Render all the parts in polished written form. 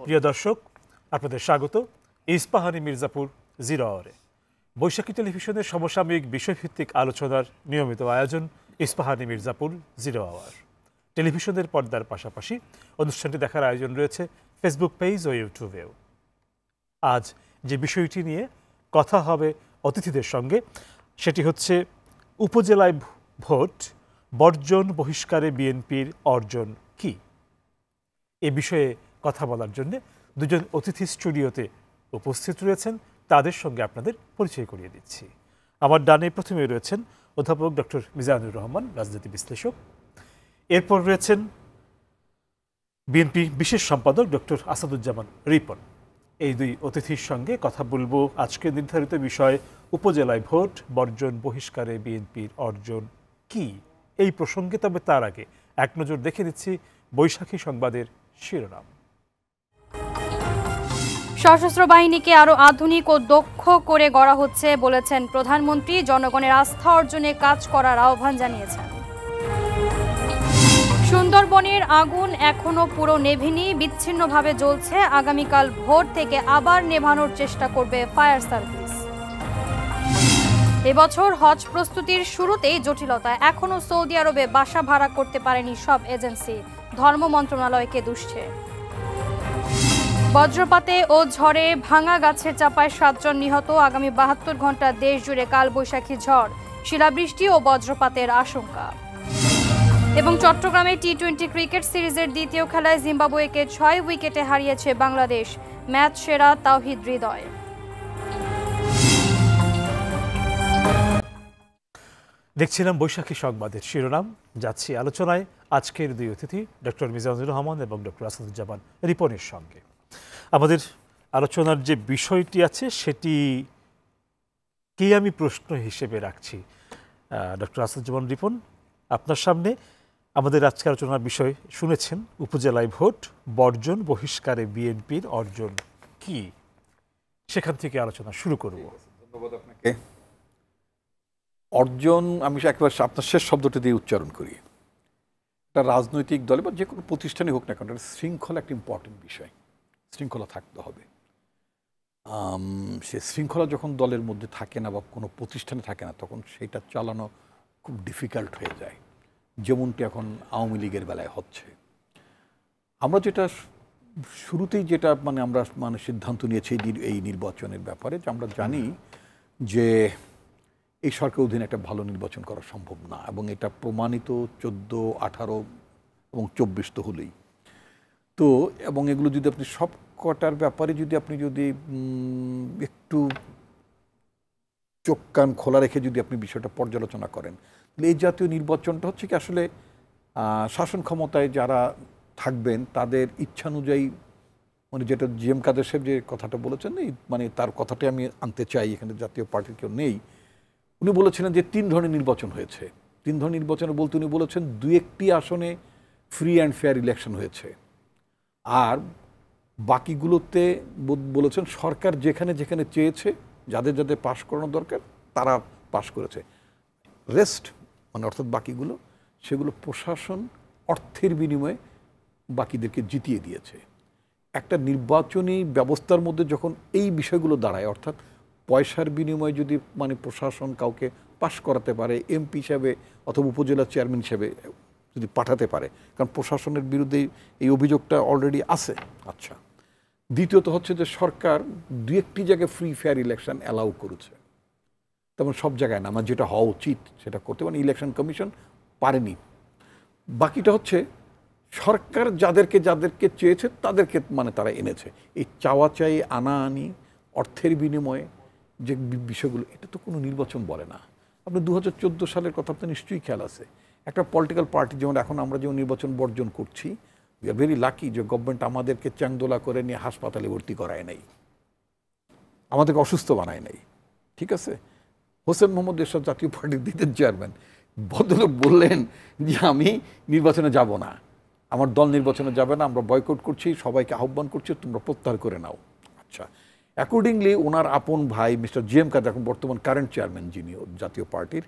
প্রিয় দর্শক, আপনাদের স্বাগত ইস্পাহানি মির্জাপুর জিরো আওয়ারে। বৈশাখী টেলিভিশনের সমসাময়িক বিষয়ভিত্তিক আলোচনার নিয়মিত আয়োজন ইস্পাহানি মির্জাপুর জিরো আওয়ার। টেলিভিশনের পর্দার পাশাপাশি অনুষ্ঠানটি দেখার আয়োজন রয়েছে ফেসবুক পেজ ও ইউটিউবেও। আজ যে বিষয়টি নিয়ে কথা হবে অতিথিদের সঙ্গে, সেটি হচ্ছে উপজেলায় ভোট বর্জন বহিষ্কারে বিএনপির অর্জন কি। এ বিষয়ে কথা বলার জন্য দুজন অতিথি স্টুডিওতে উপস্থিত রয়েছেন, তাদের সঙ্গে আপনাদের পরিচয় করিয়ে দিচ্ছি। আমার ডানে প্রথমে রয়েছেন অধ্যাপক ডক্টর মিজানুর রহমান, রাজনীতি বিশ্লেষক। এরপর রয়েছেন বিএনপি বিশেষ সম্পাদক ডক্টর আসাদুজ্জামান রিপন। এই দুই অতিথির সঙ্গে কথা বলবো আজকে নির্ধারিত বিষয় উপজেলায় ভোট বর্জন বহিষ্কারে বিএনপির অর্জন কি এই প্রসঙ্গে। তবে তার আগে এক নজর দেখে নিচ্ছি বৈশাখী সংবাদের শিরোনাম। সশস্ত্র বাহিনীকে আরো আধুনিক ও দক্ষ করে গড়া হচ্ছে বলেছেন প্রধানমন্ত্রী। জনগণের আস্থা অর্জনে কাজ করার আহ্বান জানিয়েছেন। সুন্দরবনের আগুন এখনো পুরো নেভেনি, বিচ্ছিন্নভাবে জ্বলছে। আগামীকাল ভোর থেকে আবার নেভানোর চেষ্টা করবে ফায়ার সার্ভিস। এবছর হজ প্রস্তুতির শুরুতেই জটিলতা, এখনো সৌদি আরবে বাসা ভাড়া করতে পারেনি সব এজেন্সি, ধর্ম মন্ত্রণালয়কে দুষছে। বজ্রপাতে ও ঝড়ে ভাঙা গাছের চাপায় 7 জন নিহত। আগামী 72 ঘন্টা দেশ জুড়ে কালবৈশাখী ঝড়, শিলাবৃষ্টি ও বজ্রপাতের আশঙ্কা। এবং চট্টগ্রামে টি-20 ক্রিকেট সিরিজের দ্বিতীয় খেলায় জিম্বাবুয়েকে 6 উইকেটে হারিয়েছে বাংলাদেশ। ম্যাচ সেরা তাওহিদ হৃদয়। দেখছিলাম বৈশাখী সংবাদের শিরোনাম। যাচ্ছি আলোচনায় আজকের দুই অতিথি ডক্টর মিজানুর রহমান এবং ডক্টর আসাদুজ্জামান রিপনের সঙ্গে। আমাদের আলোচনার যে বিষয়টি আছে সেটি কে আমি প্রশ্ন হিসেবে রাখছি। ডক্টর আসাদুজ্জামান রিপন, আপনার সামনে আমাদের আজকে আলোচনার বিষয় শুনেছেন উপজেলায় ভোট বর্জন বহিষ্কারে বিএনপির অর্জন কি, সেখান থেকে আলোচনা শুরু করব। ধন্যবাদ আপনাকে। অর্জন আমি একেবারে আপনার শেষ শব্দটি দিয়ে উচ্চারণ করি। একটা রাজনৈতিক দলে বা যে কোনো প্রতিষ্ঠানে হোক না কেন, শৃঙ্খলা একটা ইম্পর্টেন্ট বিষয়। শৃঙ্খলা থাকতে হবে। সে শৃঙ্খলা যখন দলের মধ্যে থাকে না বা কোনো প্রতিষ্ঠানে থাকে না, তখন সেটা চালানো খুব ডিফিকাল্ট হয়ে যায়, যেমনটি এখন আওয়ামী লীগের বেলায় হচ্ছে। আমরা যেটা শুরুতেই যেটা আমরা সিদ্ধান্ত নিয়েছি এই নির্বাচনের ব্যাপারে, যে আমরা জানি যে এই সরকার অধীনে একটা ভালো নির্বাচন করা সম্ভব না, এবং এটা প্রমাণিত 14, 18 এবং 24 তো হলেই তো। এবং এগুলো যদি আপনি সব কটার ব্যাপারে যদি একটু চোখ কান খোলা রেখে যদি আপনি বিষয়টা পর্যালোচনা করেন, তাহলে এই জাতীয় নির্বাচনটা হচ্ছে কি আসলে শাসন ক্ষমতায় যারা থাকবেন তাদের ইচ্ছানুযায়ী, যেটা জিএম কাদের সাহেব যে কথাটা বলেছেন, তার কথাটাই আমি আনতে চাই। এখানে জাতীয় পার্টির কেউ নেই। উনি বলেছিলেন যে 3 ধরনের নির্বাচন হয়েছে। 3 ধরনের নির্বাচন বলতে উনি বলেছেন 2-1টি আসনে ফ্রি অ্যান্ড ফেয়ার ইলেকশন হয়েছে, আর বাকিগুলোতে বলেছেন সরকার যেখানে যেখানে চেয়েছে, যাদের যাদের পাশ করানো দরকার তারা পাশ করেছে। রেস্ট অর্থাৎ বাকিগুলো, সেগুলো প্রশাসন অর্থের বিনিময়ে বাকিদেরকে জিতিয়ে দিয়েছে। একটা নির্বাচনী ব্যবস্থার মধ্যে যখন এই বিষয়গুলো দাঁড়ায়, অর্থাৎ পয়সার বিনিময়ে যদি প্রশাসন কাউকে পাশ করাতে পারে, এমপি হিসাবে অথবা উপজেলা চেয়ারম্যান হিসেবে যদি পাঠাতে পারে, কারণ প্রশাসনের বিরুদ্ধে এই অভিযোগটা অলরেডি আছে। আচ্ছা, দ্বিতীয়ত হচ্ছে যে সরকার 2-1টি জায়গায় ফ্রি ফেয়ার ইলেকশন অ্যালাউ করেছে, তেমন সব জায়গায় না। যেটা হওয়া উচিত সেটা করতে ইলেকশন কমিশন পারেনি। বাকিটা হচ্ছে সরকার যাদেরকে যাদেরকে চেয়েছে তাদেরকে তারা এনেছে। এই চাওয়া চাই, আনা আনি, অর্থের বিনিময়ে যে বিষয়গুলো, এটা তো কোনো নির্বাচন বলে না। আপনি 2014 সালের কথা আপনার নিশ্চয়ই খেয়াল আছে। একটা পলিটিক্যাল পার্টি যেমন এখন আমরা যেমন নির্বাচন বর্জন করছি, উই আর ভেরি লাকি যে গভর্নমেন্ট আমাদেরকে চ্যাংদোলা করে নিয়ে হাসপাতালে ভর্তি করায় নাই, আমাদেরকে অসুস্থ বানায় নাই। ঠিক আছে, হোসেন মোহাম্মদ এরশাদ জাতীয় পার্টির দ্বিতীয় চেয়ারম্যান ভদ্রলোক বললেন যে আমি নির্বাচনে যাব না, আমার দল নির্বাচনে যাবে না, আমরা বয়কট করছি, সবাইকে আহ্বান করছি, তোমরা প্রত্যাহার করে নাও। আচ্ছা, অ্যাকর্ডিংলি ওনার আপন ভাই মিস্টার জিএম কাদের, এখন বর্তমান কারেন্ট চেয়ারম্যান যিনি জাতীয় পার্টির,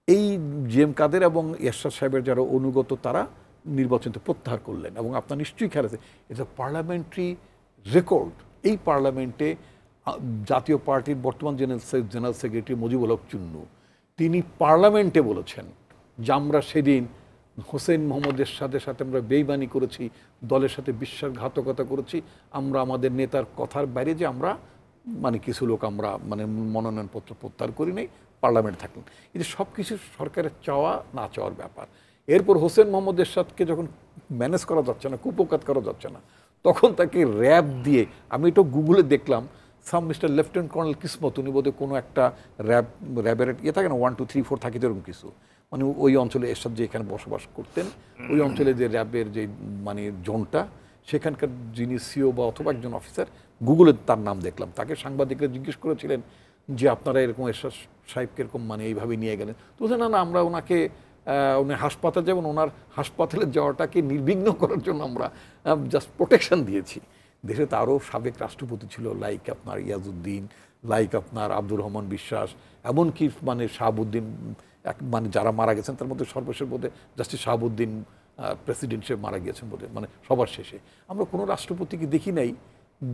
এই জিএম কাদের এবং এরশাদ সাহেবের যারা অনুগত তারা নির্বাচনকে প্রত্যাহার করলেন। এবং আপনার নিশ্চয়ই খেয়াল আছে, এটা পার্লামেন্টারি রেকর্ড এই পার্লামেন্টে জাতীয় পার্টির বর্তমান জেনারেল সেক্রেটারি মুজিবুল হক চুন্নু তিনি পার্লামেন্টে বলেছেন যে আমরা সেদিন হোসেন মোহাম্মদের সাথে আমরা বেইমানি করেছি, দলের সাথে বিশ্বাসঘাতকতা করেছি, আমরা আমাদের নেতার কথার বাইরে যে আমরা মানে কিছু লোক আমরা মানে মনোনয়নপত্র প্রত্যাহার করি নাই, পার্লামেন্ট থাকলেন। এই যে সব কিছু সরকারের চাওয়া না চাওয়ার ব্যাপার। এরপর হোসেন মোহাম্মদ এরশাদকে যখন ম্যানেজ করা যাচ্ছে না, কুপকাত করা যাচ্ছে না, তখন তাকে র্যাব দিয়ে, আমি এটা গুগলে দেখলাম, সাম মিস্টার লেফটেন্যান্ট কর্নেল কিসমত, উনি বোধহয় কোনো একটা র্যাবের ইয়ে থাকে না, 1 2 3 4 থাকে এরকম কিছু, মানে ওই অঞ্চলে এরশাদ যে এখানে বসবাস করতেন ওই অঞ্চলে যে র্যাবের যে মানে জোনটা, সেখানকার যিনি সিও বা অথবা একজন অফিসার, গুগলে তার নাম দেখলাম, তাকে সাংবাদিকরা জিজ্ঞেস করেছিলেন যে আপনারা এরকম এরশাদ সাহেবকে এরকম মানে এইভাবে নিয়ে গেলেন, তো না না আমরা ওনাকে উনি হাসপাতাল যাবেন, ওনার হাসপাতালে যাওয়াটাকে নির্বিঘ্ন করার জন্য আমরা জাস্ট প্রোটেকশন দিয়েছি। দেশে তো আরও সাবেক রাষ্ট্রপতি ছিল, লাইক আপনার ইয়াজউদ্দিন, লাইক আপনার আব্দুর রহমান বিশ্বাস, এমনকি মানে শাহাবুদ্দিন, মানে যারা মারা গেছেন তার মধ্যে সর্বশেষ বোধে জাস্টিস শাহাবুদ্দিন প্রেসিডেন্ট হিসেবে মারা গিয়েছেন বোধ, মানে সবার শেষে। আমরা কোনো রাষ্ট্রপতিকে দেখি নাই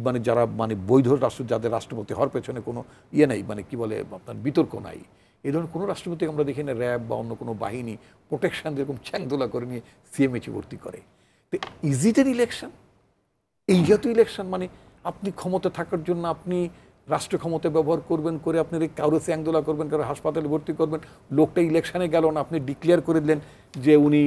মানে যারা মানে বৈধ রাষ্ট্র, যাদের রাষ্ট্রপতি হওয়ার পেছনে কোনো ইয়ে নাই, মানে কি বলে আপনার বিতর্ক নাই, এই ধরনের কোনো রাষ্ট্রপতি আমরা দেখি না র্যাব বা অন্য কোনো বাহিনী প্রোটেকশন যেরকম ছ্যাংদোলা করে নিয়ে সিএমএইচে ভর্তি করে। তো ইজ ইট এন ইলেকশন? এই জাতীয় ইলেকশন মানে আপনি ক্ষমতা থাকার জন্য আপনি রাষ্ট্র ক্ষমতা ব্যবহার করবেন, করে আপনি কারো চ্যাংদোলা করবেন, কারো হাসপাতালে ভর্তি করবেন, লোকটা ইলেকশনে গেল না, আপনি ডিক্লেয়ার করে দিলেন যে উনি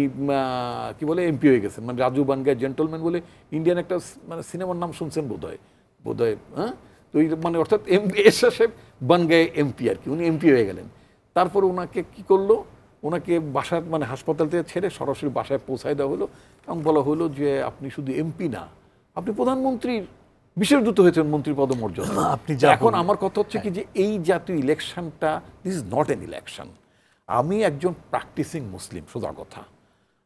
কি বলে এমপি হয়ে গেছেন, মানে রাজু বানগায় জেন্টলম্যান বলে ইন্ডিয়ান একটা মানে সিনেমার নাম শুনছেন বোধহয়, হ্যাঁ, তো মানে অর্থাৎ এরশাদ সাহেব বানগায় এমপি আর কি, উনি এমপি হয়ে গেলেন। তারপরে ওনাকে কি করলো, ওনাকে বাসায় মানে হাসপাতাল থেকে ছেড়ে সরাসরি বাসায় পৌঁছায় দেওয়া হলো এবং বলা হলো যে আপনি শুধু এমপি না, আপনি প্রধানমন্ত্রীর বিশেষ দূত হয়েছেন, মন্ত্রী পদমর্যাদা। এখন আমার কথা হচ্ছে কি যে এই জাতীয় ইলেকশনটা, this is not an election. আমি একজন প্র্যাকটিসিং মুসলিম, সোজা কথা,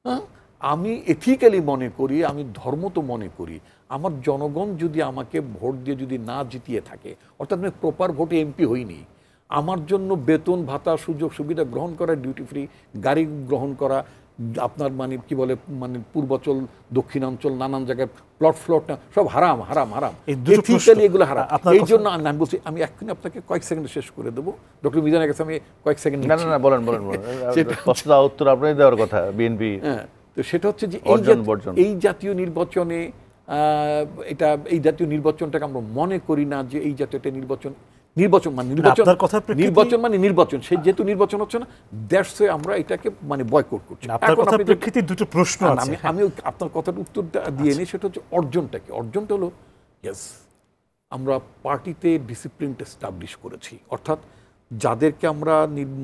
হ্যাঁ, আমি এথিক্যালি মনে করি, আমি ধর্ম তো মনে করি, আমার জনগণ যদি আমাকে ভোট দিয়ে যদি না জিতিয়ে থাকে, অর্থাৎ আমি প্রপার ভোটে এমপি হইনি, আমার জন্য বেতন ভাতা সুযোগ সুবিধা গ্রহণ করা, ডিউটি ফ্রি গাড়ি গ্রহণ করা, আপনার মানে কি বলে মানে পূর্বাঞ্চল দক্ষিণাঞ্চল নানান জায়গায় প্লট না, সব হারাম হারাম হারাম, এগুলো হারাম। এই জন্য আমি বলছি, আমি এক্ষুনি আপনাকে কয়েক সেকেন্ডে শেষ করে দেবো, ডক্টর মিজানের কাছে আমি কয়েক সেকেন্ড। না বলেন উত্তর আপনারই দেওয়ার কথা। বিএনপি, হ্যাঁ, তো সেটা হচ্ছে যে এই জাতীয় নির্বাচনে এই জাতীয় নির্বাচনটাকে আমরা মনে করি না যে এই জাতীয় একটা নির্বাচন সেই যেহেতু নির্বাচন হচ্ছে না, দ্যাটস ওয়াই আমরা এটাকে মানে বয়কট করছি। দুটো প্রশ্ন আছে, আমি আপনার কথার উত্তরটা দিয়ে নিই, সেটা হচ্ছে অর্জনটা কি। অর্জনটা হলো ইয়েস, আমরা পার্টিতে ডিসিপ্লিনটা এস্টাবলিশ করেছি, অর্থাৎ যাদেরকে আমরা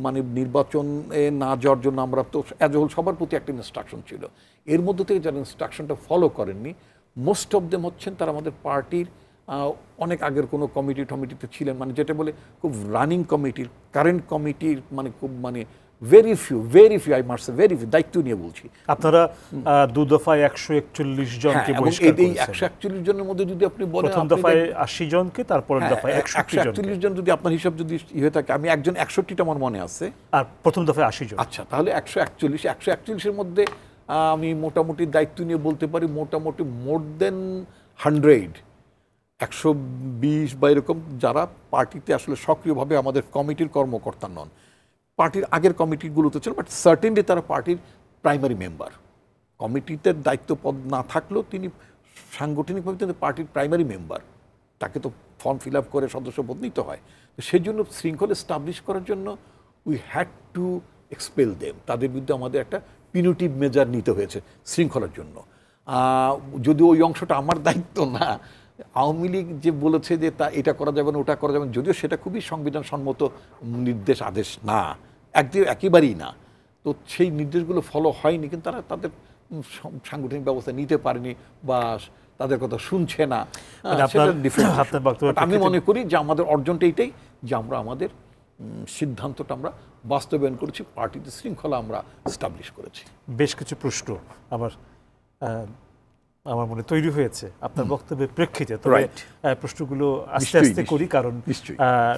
মানে নির্বাচনে না যাওয়ার জন্য আমরা তো অ্যাজ হোল সবার প্রতি একটা ইনস্ট্রাকশন ছিল, এর মধ্যে থেকে যারা ইনস্ট্রাকশনটা ফলো করেননি মোস্ট অফ দেম হচ্ছেন তারা আমাদের পার্টির অনেক আগের কোনো টমিটিতে ছিলেন, মানে যেটা বলে খুব রানিং কমিটির, কারেন্ট কমিটির মানে খুব মানে very few I must say very few, দায়িত্ব নিয়ে বলছি। আপনারা দু দফায় 141 জনকে বহিষ্কার করেছেন। এই 141 জনের মধ্যে যদি আপনি বলেন প্রথম দফায় 80 জনকে, তারপরের দফায় 141 জন, যদি আপনার হিসাব যদি হয়ে থাকে, আমি একজন 61টা আমার মনে আছে, আর প্রথম দফায় 80 জন। আচ্ছা, তাহলে 141 মধ্যে আমি মোটামুটি দায়িত্ব নিয়ে বলতে পারি মোটামুটি মোর দেন 100, 120 বা এরকম যারা পার্টিতে আসলে সক্রিয়ভাবে আমাদের কমিটির কর্মকর্তা নন, পার্টির আগের কমিটিগুলোতে ছিল, বাট সার্টেনলি তারা পার্টির প্রাইমারি মেম্বার। কমিটিতে দায়িত্ব পদ না থাকলেও তিনি সাংগঠনিকভাবে পার্টির প্রাইমারি মেম্বার, তাকে তো ফর্ম ফিল আপ করে সদস্যপদ নিতে হয়। তো সেই জন্য শৃঙ্খলা এস্টাবলিশ করার জন্য we had to expel them, তাদের বিরুদ্ধে আমাদের একটা পিনিটিভ মেজার নিতে হয়েছে শৃঙ্খলার জন্য। যদিও ওই অংশটা আমার দায়িত্ব না, আওয়ামী লীগ যে বলেছে যে তা এটা করা যাবে না ওটা করা যাবে না, যদিও সেটা খুবই সংবিধান সম্মত নির্দেশ আদেশ না, একেবারেই না, তো সেই নির্দেশগুলো ফলো হয়নি, কিন্তু তারা তাদের সাংগঠনিক ব্যবস্থা নিতে পারেনি বা তাদের কথা শুনছে না। আমি মনে করি যে আমাদের অর্জনটা এইটাই যে আমরা আমাদের সিদ্ধান্তটা আমরা বাস্তবায়ন করেছি, পার্টিতে শৃঙ্খলা আমরা এস্টাবলিশ করেছি। বেশ কিছু প্রশ্ন আমার মনে তৈরি হয়েছে আপনার বক্তব্যের প্রেক্ষিতে, তবে প্রশ্নগুলো আস্তে আস্তে করি, কারণ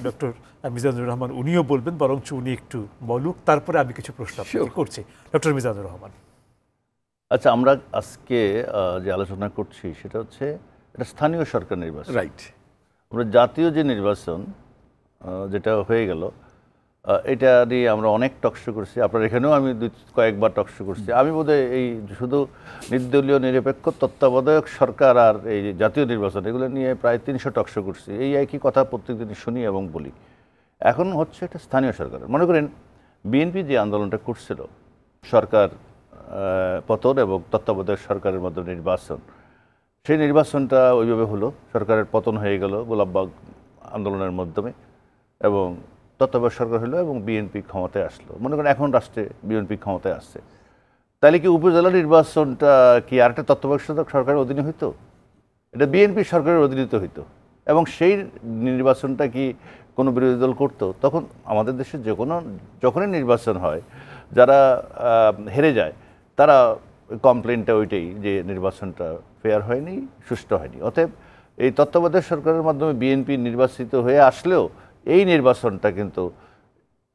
ডক্টর মিজানুর রহমান উনিও বলবেন, বরঞ্চ উনি একটু বলুক, তারপরে আমি কিছু প্রশ্ন করছি। ডক্টর মিজানুর রহমান, আচ্ছা, আমরা আজকে যে আলোচনা করছি সেটা হচ্ছে এটা স্থানীয় সরকার নির্বাচন। রাইট। আমরা জাতীয় যে নির্বাচন যেটা হয়ে গেল, এটা নিয়ে আমরা অনেক টকশো করছি, আপনার এখানেও আমি কয়েকবার টকশো করছি। আমি বোধহয় এই শুধু নির্দলীয় নিরপেক্ষ তত্ত্বাবধায়ক সরকার আর এই জাতীয় নির্বাচন এগুলো নিয়ে প্রায় 300 টকশো করছি। এই একই কথা প্রত্যেকদিন শুনি এবং বলি। এখন হচ্ছে এটা স্থানীয় সরকার। মনে করেন বিএনপি যে আন্দোলনটা করছিল সরকার পতন এবং তত্ত্বাবধায়ক সরকারের মধ্যে নির্বাচন, সেই নির্বাচনটা ওইভাবে হলো, সরকারের পতন হয়ে গেল গোলাপবাগ আন্দোলনের মাধ্যমে এবং তত্ত্বাবধায়ক সরকার হলো এবং বিএনপি ক্ষমতায় আসলো। মনে করেন এখন রাষ্ট্রে বিএনপি ক্ষমতায় আসছে, তাহলে কি উপজেলা নির্বাচনটা কি আরেকটা তত্ত্বাবধায়ক সরকারের অধীনে হইতো? এটা বিএনপি সরকারের অধীনে হইতো এবং সেই নির্বাচনটা কি কোনো বিরোধী দল করতো? তখন আমাদের দেশে যখনই নির্বাচন হয়, যারা হেরে যায় তারা কমপ্লেনটা ওইটাই যে নির্বাচনটা ফেয়ার হয়নি, সুষ্ঠু হয়নি। অতএব এই তত্ত্বাবধায়ক সরকারের মাধ্যমে বিএনপি নির্বাচিত হয়ে আসলেও এই নির্বাচনটা কিন্তু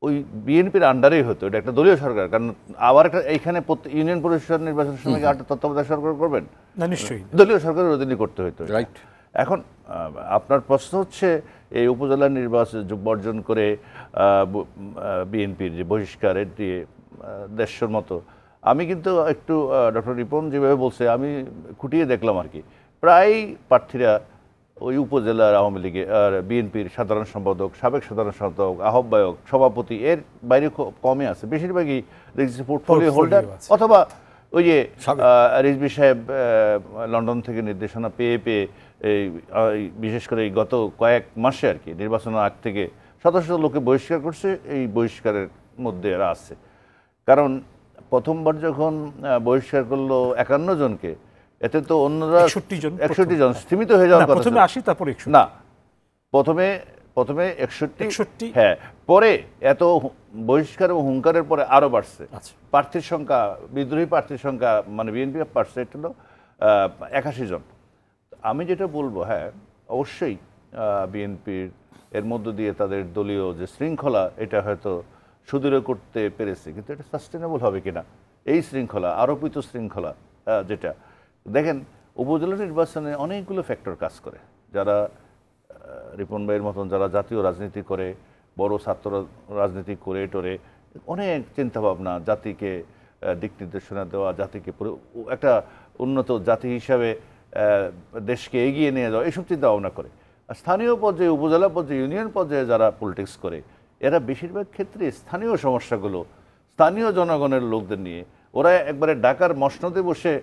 ওই বিএনপির আন্ডারেই হতো। এটা একটা দলীয় সরকার, কারণ আবার একটা এইখানে ইউনিয়ন পরিষদ নির্বাচনের সময় একটা তত্ত্বাবধায়ক সরকার করবেন না, নিশ্চয়ই দলীয় সরকারের অধীনে করতে হতো। রাইট। এখন আপনার প্রশ্ন হচ্ছে এই উপজেলা নির্বাচন বর্জন করে বিএনপির যে বহিষ্কারের দিয়ে 150 মতো, আমি কিন্তু একটু ডক্টর রিপন যেভাবে বলছে আমি খুঁটিয়ে দেখলাম আর কি, প্রায় প্রার্থীরা ওই উপজেলার আওয়ামী লীগের আর বিএনপির সাধারণ সম্পাদক, সাবেক সাধারণ সম্পাদক, আহ্বায়ক, সভাপতি, এর বাইরে কমে আছে। বেশিরভাগই দেখছি পোর্টফোলিও হোল্ডার অথবা ওই যে রিজভী সাহেব লন্ডন থেকে নির্দেশনা পেয়ে এই বিশেষ করে এই গত কয়েক মাসে আর কি নির্বাচনের আগ থেকে শত শত লোকে বহিষ্কার করছে, এই বহিষ্কারের মধ্যে এরা আছে। কারণ প্রথমবার যখন বহিষ্কার করলো 51 জনকে, এতে তো অন্যরা 61 জন সীমিত হয়ে যাওয়ার কথা। প্রথমে 80, তারপর 61 না, প্রথমে 61, হ্যাঁ, পরে এত বহিষ্কার এবং হুঙ্কারের পরে আরো বাড়ছে প্রার্থীর সংখ্যা, বিদ্রোহী প্রার্থীর সংখ্যা, মানে বিএনপি পার্সেন্ট হলো 81 জন। আমি যেটা বলবো, হ্যাঁ অবশ্যই বিএনপির এর মধ্য দিয়ে তাদের দলীয় যে শৃঙ্খলা এটা হয়তো সুদৃঢ় করতে পেরেছে, কিন্তু এটা সাস্টেনেবল হবে কিনা এই শৃঙ্খলা, আরোপিত শৃঙ্খলা, যেটা দেখেন উপজেলা নির্বাচনে অনেকগুলো ফ্যাক্টর কাজ করে। যারা রিপন ভাইয়ের মতন যারা জাতীয় রাজনীতি করে, বড় ছাত্র রাজনীতি করে টোরে, অনেক চিন্তাভাবনা, জাতিকে দিক নির্দেশনা দেওয়া, জাতিকে একটা উন্নত জাতি হিসাবে দেশকে এগিয়ে নিয়ে যাওয়া, এইসব চিন্তা ভাবনা করে। আর স্থানীয় পর্যায়ে, উপজেলা পর্যায়ে, ইউনিয়ন পর্যায়ে যারা পলিটিক্স করে, এরা বেশিরভাগ ক্ষেত্রে স্থানীয় সমস্যাগুলো স্থানীয় জনগণের লোকদের নিয়ে, ওরা একবারে ঢাকার মসনদে বসে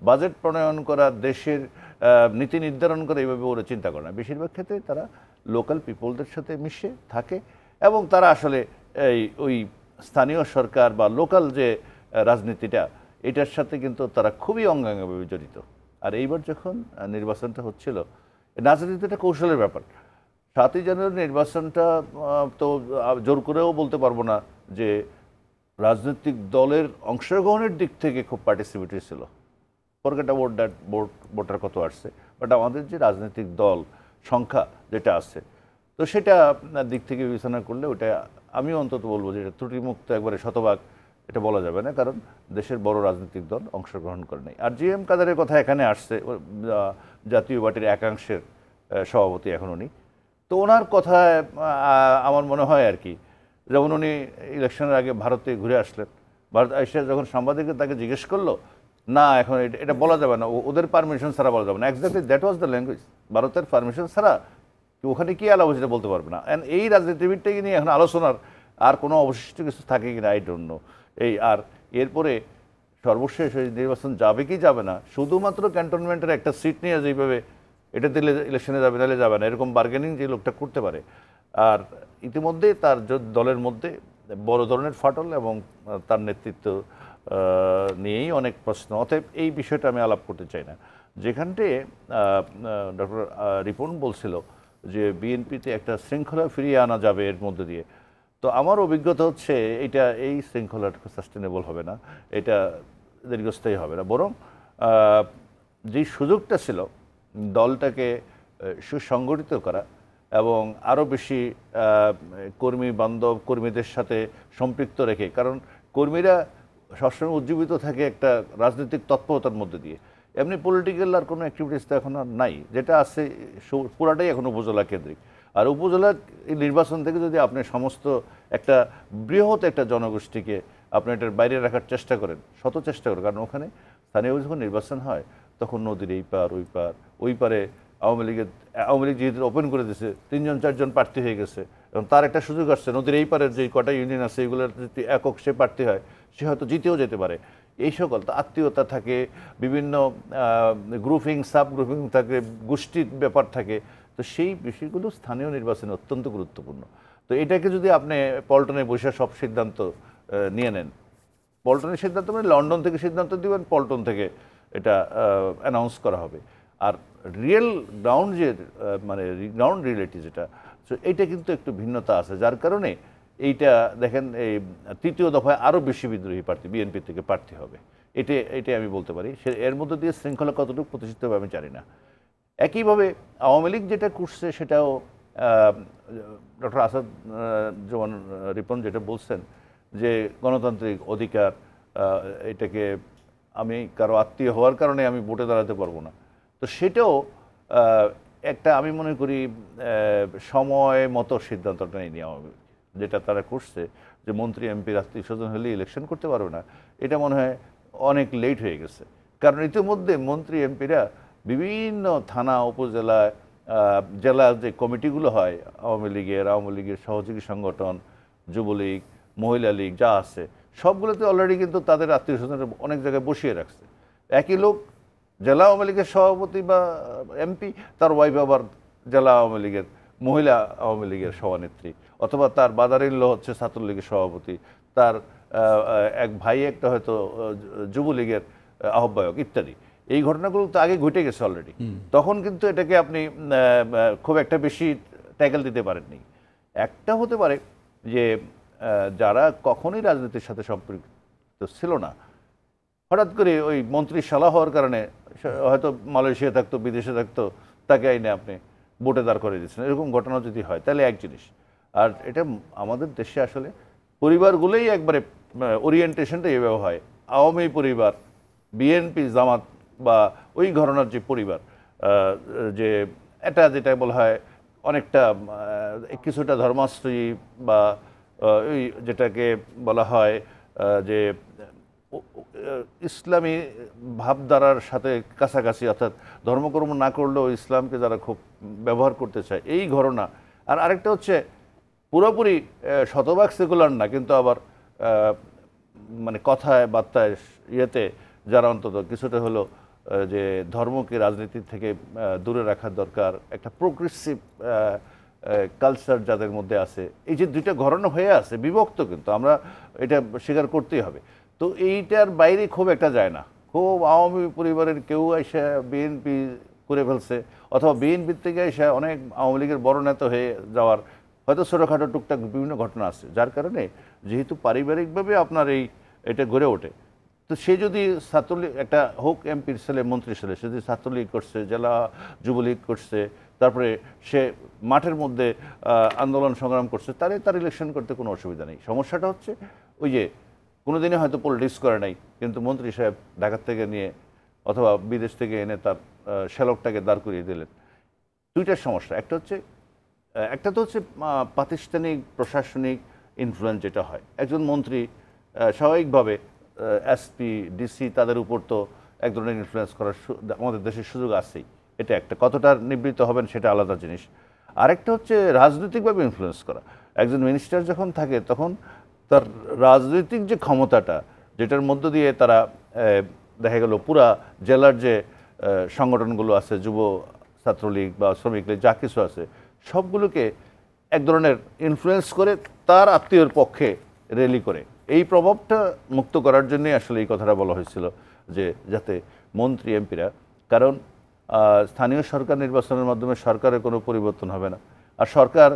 বাজেট প্রণয়ন করা, দেশের নীতি নির্ধারণ করে এইভাবে ওরা চিন্তা করে না। বেশিরভাগ ক্ষেত্রে তারা লোকাল পিপলদের সাথে মিশে থাকে এবং তারা আসলে ওই স্থানীয় সরকার বা লোকাল যে রাজনীতিটা, এটার সাথে কিন্তু তারা খুবই অঙ্গাঙ্গভাবে জড়িত। আর এইবার যখন নির্বাচনটা হচ্ছিল, রাজনীতিটা কৌশলের ব্যাপার। 7ই জানুয়ারি নির্বাচনটা তো জোর করেও বলতে পারবো না যে রাজনৈতিক দলের অংশগ্রহণের দিক থেকে খুব পার্টিসিপেটরি ছিল। ফরগেট অ্যাবাউট দ্যাট ভোটার কত আসছে, বাট আমাদের যে রাজনৈতিক দল সংখ্যা যেটা আছে, তো সেটা দিক থেকে বিবেচনা করলে ওটা আমিও অন্তত বলবো যে এটা ত্রুটিমুক্ত একবারে শতভাগ এটা বলা যাবে না, কারণ দেশের বড় রাজনৈতিক দল অংশগ্রহণ করে নাই। আর জিএম কাদেরের কথা এখানে আসছে, জাতীয় পার্টির একাংশের সভাপতি এখন উনি, তো ওনার কথায় আমার মনে হয় আর কি, যেমন উনি ইলেকশনের আগে ভারতে ঘুরে আসলেন, ভারত এসে যখন সাংবাদিকরা তাকে জিজ্ঞেস করলো, না এখন এটা বলা যাবে না, ওদের পারমিশন ছাড়া বলা যাবে না। Exactly that was the language, ভারতের পারমিশন ছাড়া ওখানে কি আলাপ সেটা বলতে পারবে না। অ্যান্ড এই রাজনীতিবিদটাকে নিয়ে এখন আলোচনার আর কোনো অবশিষ্ট কিছু থাকে কিনা আই ডোন্ট নো। এই আর এরপরে সর্বশেষ ওই নির্বাচন যাবে কি যাবে না, শুধুমাত্র ক্যান্টনমেন্টের একটা সিট নিয়ে যেভাবে এটা দিলে ইলেকশনে যাবে, নাহলে যাবে না, এরকম বার্গেনিং যে লোকটা করতে পারে। আর ইতিমধ্যে তার দলের মধ্যে বড় ধরনের ফাটল এবং তার নেতৃত্ব নিয়েই অনেক প্রশ্ন। অতএব এই বিষয়টা আমি আলাপ করতে চাই না। যেখানটে ডক্টর রিপন বলছিল যে বিএনপিতে একটা শৃঙ্খলা ফিরিয়ে আনা যাবে এর মধ্যে দিয়ে, তো আমার অভিজ্ঞতা হচ্ছে এটা এই শৃঙ্খলাটা সাস্টেনেবল হবে না, এটা দীর্ঘস্থায়ী হবে না। বরং যেই সুযোগটা ছিল দলটাকে সুসংগঠিত করা এবং আরও বেশি কর্মী বান্ধব, কর্মীদের সাথে সম্পৃক্ত রেখে, কারণ কর্মীরা সবসময় উজ্জীবিত থাকে একটা রাজনৈতিক তৎপরতার মধ্যে দিয়ে। এমনি পলিটিক্যাল আর কোনো অ্যাক্টিভিটিস তো এখন আর নাই, যেটা আছে পুরাটাই এখন উপজেলা কেন্দ্রিক। আর উপজেলা নির্বাচন থেকে যদি আপনি সমস্ত একটা বৃহৎ একটা জনগোষ্ঠীকে আপনি এটার বাইরে রাখার চেষ্টা করেন, শত চেষ্টা করেন, কারণ ওখানে স্থানীয় যখন নির্বাচন হয় তখন নদীর এই পার ওই পারে আওয়ামী লীগ যেহেতু ওপেন করে দিয়েছে 3-4জন প্রার্থী হয়ে গেছে, এবং তার একটা সুযোগ আসছে নদীর এই পারের যে কটা ইউনিয়ন আছে এগুলোর যদি একক সে প্রার্থী হয় সে হয়তো জিতেও যেতে পারে। এই সকল তো আত্মীয়তা থাকে, বিভিন্ন গ্রুপিং সাব গ্রুপিং থাকে, গোষ্ঠীর ব্যাপার থাকে, তো সেই বিষয়গুলো স্থানীয় নির্বাচনে অত্যন্ত গুরুত্বপূর্ণ। তো এটাকে যদি আপনি পল্টনে বসে সব সিদ্ধান্ত নিয়ে নেন, পল্টনের সিদ্ধান্ত মানে লন্ডন থেকে সিদ্ধান্ত দিবেন, পল্টন থেকে এটা অ্যানাউন্স করা হবে, আর রিয়েল গ্রাউন্ড যে মানে গ্রাউন্ড রিয়েলিটি যেটা, তো এইটা কিন্তু একটু ভিন্নতা আছে, যার কারণে এইটা দেখেন এই তৃতীয় দফায় আরও বেশি বিদ্রোহী প্রার্থী বিএনপি থেকে প্রার্থী হবে, এটাই আমি বলতে পারি। সে এর মধ্যে দিয়ে শৃঙ্খলা কতটুকু প্রতিষ্ঠিত হবে আমি জানি না। একইভাবে আওয়ামী লীগ যেটা করছে সেটাও ডক্টর আসাদ জমান রিপন যেটা বলছেন যে গণতান্ত্রিক অধিকার, এটাকে আমি কারো আত্মীয় হওয়ার কারণে আমি ভোটে দাঁড়াতে পারবো না, তো সেটাও একটা আমি মনে করি সময় মতো সিদ্ধান্তটা নেয়নি আওয়ামী লীগ। যেটা তারা করছে যে মন্ত্রী এমপির আত্মীয় স্বজন হলে ইলেকশন করতে পারবে না, এটা মনে হয় অনেক লেট হয়ে গেছে। কারণ ইতিমধ্যে মন্ত্রী এমপিরা বিভিন্ন থানা উপজেলায় জেলার যে কমিটিগুলো হয় আওয়ামী লীগের সহযোগী সংগঠন, যুবলীগ, মহিলা লীগ যা আছে সবগুলোতে অলরেডি কিন্তু তাদের আত্মীয় স্বজনের অনেক জায়গায় বসিয়ে রাখছে। একই লোক জেলা আওয়ামী লীগের সভাপতি বা এমপি, তার ওয়াইফ আবার জেলা আওয়ামী লীগের মহিলা আওয়ামী লীগের সভানেত্রী, অথবা তার বাদারিল্লো হচ্ছে ছাত্রলীগের সভাপতি, তার এক ভাই একটা হয়তো যুবলীগের আহ্বায়ক ইত্যাদি। এই ঘটনাগুলো তো আগে ঘটে গেছে অলরেডি, তখন কিন্তু এটাকে আপনি খুব একটা বেশি ট্যাকেল দিতে পারেননি। একটা হতে পারে যে যারা কখনোই রাজনীতির সাথে সম্পৃক্ত ছিল না, হঠাৎ করে ওই মন্ত্রীর শালা হওয়ার কারণে হয়তো মালয়েশিয়া থাকতো, বিদেশে থাকতো, তাকে আইনে আপনি ভোটে দাঁড় করে দিচ্ছেন, এরকম ঘটনা যদি হয় তাহলে এক জিনিস। আর এটা আমাদের দেশে আসলে পরিবারগুলোই একবারে ওরিয়েন্টেশনটা এভাবে হয়, আওয়ামী পরিবার, বিএনপি, জামাত বা ওই ঘরানার যে পরিবার, যে এটা যেটা বলা হয় অনেকটা কিছুটা ধর্মাশ্রয়ী বা ওই যেটাকে বলা হয় যে ইসলামী ভাবধারার সাথে কাছাকাছি, অর্থাৎ ধর্মকর্ম না করলেও ইসলামকে যারা খুব ব্যবহার করতে চায় এই ঘটনা। আর আরেকটা হচ্ছে পুরোপুরি শতভাগ সেকুলার না, কিন্তু আবার মানে কথায় বার্তায় ইয়েতে যারা অন্তত কিছুটা হলো যে ধর্মকে রাজনীতি থেকে দূরে রাখার দরকার, একটা প্রোগ্রেসিভ কালচার যাদের মধ্যে আছে, এই যে দুইটা ঘটনা হয়ে আছে বিভক্ত, কিন্তু আমরা এটা স্বীকার করতেই হবে। তো এইটার বাইরে খুব একটা যায় না, খুব আওয়ামী পরিবারের কেউ এসে বিএনপি করে ফেলছে, অথবা বিএনপির থেকে এসে অনেক আওয়ামী লীগের বড় নেতা হয়ে যাওয়ার হয়তো ছোটোখাটো টুকটাক বিভিন্ন ঘটনা আছে, যার কারণে যেহেতু পারিবারিকভাবে আপনার এটা গড়ে ওঠে। তো সে যদি ছাত্রলীগ একটা হোক এমপির ছেলে, মন্ত্রীর ছেলে, সে যদি ছাত্রলীগ করছে, জেলা যুবলীগ করছে, তারপরে সে মাঠের মধ্যে আন্দোলন সংগ্রাম করছে, তার ইলেকশন করতে কোনো অসুবিধা নেই। সমস্যাটা হচ্ছে ওই যে কোনোদিনই হয়তো পলিটিক্স করে নাই, কিন্তু মন্ত্রী সাহেব ঢাকার থেকে নিয়ে অথবা বিদেশ থেকে এনে তার শ্যালকটাকে দাঁড় করিয়ে দিলেন। দুইটার সমস্যা, একটা তো হচ্ছে প্রাতিষ্ঠানিক প্রশাসনিক ইনফ্লুয়েন্স যেটা হয়, একজন মন্ত্রী স্বাভাবিকভাবে এসপি, ডিসি তাদের উপর তো এক ধরনের ইনফ্লুয়েন্স করার আমাদের দেশের সুযোগ আছেই, এটা একটা, কতটা নিবৃত্ত হবেন সেটা আলাদা জিনিস। আরেকটা হচ্ছে রাজনৈতিকভাবে ইনফ্লুয়েন্স করা। একজন মিনিস্টার যখন থাকে তখন তার রাজনৈতিক যে ক্ষমতাটা, যেটার মধ্য দিয়ে তারা দেখা গেল পুরা জেলার যে সংগঠনগুলো আছে, যুব ছাত্রলীগ বা শ্রমিক লীগ যা কিছু আছে, সবগুলোকে এক ধরনের ইনফ্লুয়েন্স করে তার আত্মীয়র পক্ষে র্যালি করে, এই প্রভাবটা মুক্ত করার জন্যই আসলে এই কথাটা বলা হয়েছিল যে যাতে মন্ত্রী এমপিরা, কারণ স্থানীয় সরকার নির্বাচনের মাধ্যমে সরকারের কোনো পরিবর্তন হবে না, আর সরকার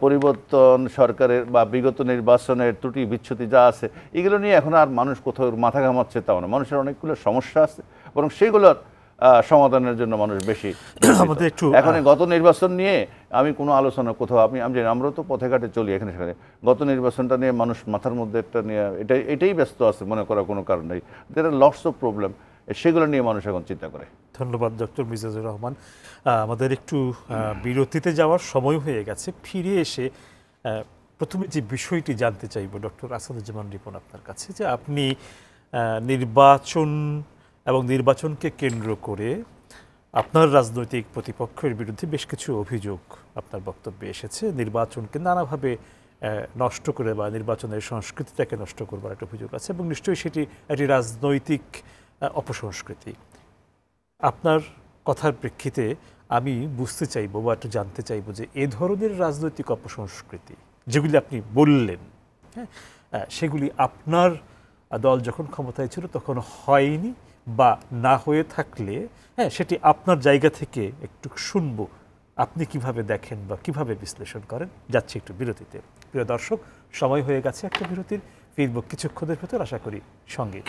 পরিবর্তন সরকারের বা বিগত নির্বাচনের ত্রুটি বিচ্ছুতি যা আছে এগুলো নিয়ে এখন আর মানুষ কোথাও মাথা ঘামাচ্ছে তাও না, মানুষের অনেকগুলো সমস্যা আছে, বরং সেগুলোর সমাধানের জন্য মানুষ বেশি। এখন গত নির্বাচন নিয়ে আমি কোনো আলোচনা কোথাও আমি জানি, আমরাও তো পথে ঘাটে চলি এখানে সেখানে, গত নির্বাচনটা নিয়ে মানুষ মাথার মধ্যে একটা নিয়ে এটাই ব্যস্ত আছে, মনে করার কোনো কারণ নেই। দের আর লটস অফ প্রবলেম, সেগুলো নিয়ে মানুষ এখন চিন্তা করে। ধন্যবাদ ডক্টর মিজানুর রহমান। আমাদের একটু বিরতিতে যাওয়ার সময় হয়ে গেছে। ফিরে এসে প্রথমে যে বিষয়টি জানতে চাইব ডক্টর আসাদুজ্জামান রিপন আপনার কাছে, যে আপনি নির্বাচন এবং নির্বাচনকে কেন্দ্র করে আপনার রাজনৈতিক প্রতিপক্ষের বিরুদ্ধে বেশ কিছু অভিযোগ আপনার বক্তব্যে এসেছে। নির্বাচনকে নানাভাবে নষ্ট করে বা নির্বাচনের সংস্কৃতিটাকে নষ্ট করবার একটা অভিযোগ আছে, এবং নিশ্চয়ই সেটি একটি রাজনৈতিক অপসংস্কৃতি। আপনার কথার প্রেক্ষিতে আমি বুঝতে চাইব বা একটু জানতে চাইব যে এ ধরনের রাজনৈতিক অপসংস্কৃতি যেগুলি আপনি বললেন, হ্যাঁ, সেগুলি আপনার দল যখন ক্ষমতায় ছিল তখন হয়নি, বা না হয়ে থাকলে হ্যাঁ সেটি আপনার জায়গা থেকে একটু শুনবো আপনি কিভাবে দেখেন বা কিভাবে বিশ্লেষণ করেন। যাচ্ছি একটু বিরতিতে। প্রিয় দর্শক, সময় হয়ে গেছে একটা বিরতির। ফিরব কিছুক্ষণের ভেতর, আশা করি সঙ্গে।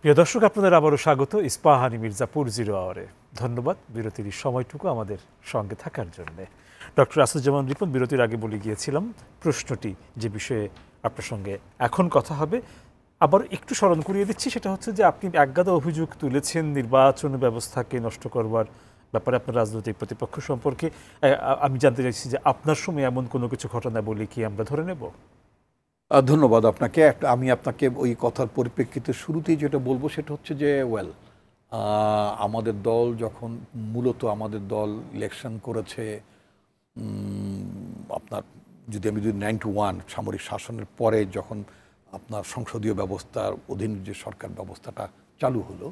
প্রিয় দর্শক, আপনাদের আবারও স্বাগত ইস্পাহানি মির্জাপুর 0 আওয়ারে। ধন্যবাদ বিরতির সময়টুকু আমাদের সঙ্গে থাকার জন্যে। ডক্টর আসাদুজ্জামান রিপন, বিরতির আগে বলে গিয়েছিলাম প্রশ্নটি যে বিষয়ে আপনার সঙ্গে এখন কথা হবে আবার একটু স্মরণ করিয়ে দিচ্ছি, সেটা হচ্ছে যে আপনি একগাদা অভিযোগ তুলেছেন নির্বাচন ব্যবস্থাকে নষ্ট করবার ব্যাপারে আপনার রাজনৈতিক প্রতিপক্ষ সম্পর্কে। আমি জানতে চাইছি যে আপনার সময় এমন কোনো কিছু ঘটনা বলে কি আমরা ধরে নেব? ধন্যবাদ আপনাকে। আমি আপনাকে ওই কথার পরিপ্রেক্ষিতে শুরুতেই যেটা বলবো সেটা হচ্ছে যে আমাদের দল যখন মূলত আমাদের দল ইলেকশন করেছে আপনার আমি যদি 91 সামরিক শাসনের পরে যখন আপনার সংসদীয় ব্যবস্থার অধীন যে সরকার ব্যবস্থাটা চালু হলো,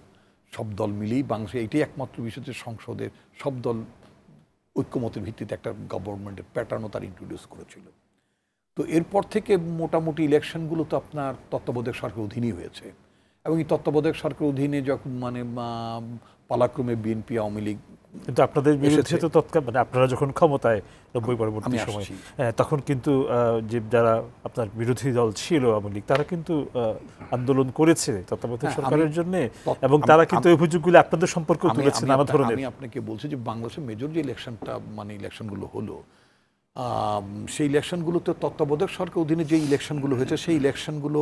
সব দল মিলেই বাংলাদেশে এইটাই একমাত্র বিষয় যে সংসদের সব দল ঐক্যমতের ভিত্তিতে একটা গভর্নমেন্টের প্যাটার্নও তার ইন্ট্রোডিউস করেছিল। তো এরপর থেকে মোটামুটি ইলেকশনগুলো তো আপনার তত্ত্বাবধায়ক সরকার অধীনই হয়েছে, এবং এই তত্ত্বাবধায়ক সরকার অধীনে যখন পালাক্রমে বিএনপি আওয়ামী লীগ, কিন্তু আপনাদের বিরুদ্ধে তো আপনারা যখন ক্ষমতায় 90 পরবর্তী সময়, তখন কিন্তু যে যারা আপনার বিরোধী দল ছিল আওয়ামী লীগ, তারা কিন্তু আন্দোলন করেছে তত্ত্বাবধায়ক সরকারের জন্য, এবং তারা কিন্তু অভিযোগগুলো আপনাদের সম্পর্কে তুলেছে নানা ধরনের। আমি আপনাকে বলছি যে বাংলাদেশের মেজর যে ইলেকশনগুলো হলো, সেই ইলেকশনগুলোতে তত্ত্বাবধায়ক সরকার অধীনে যে ইলেকশনগুলো হয়েছে সেই ইলেকশনগুলো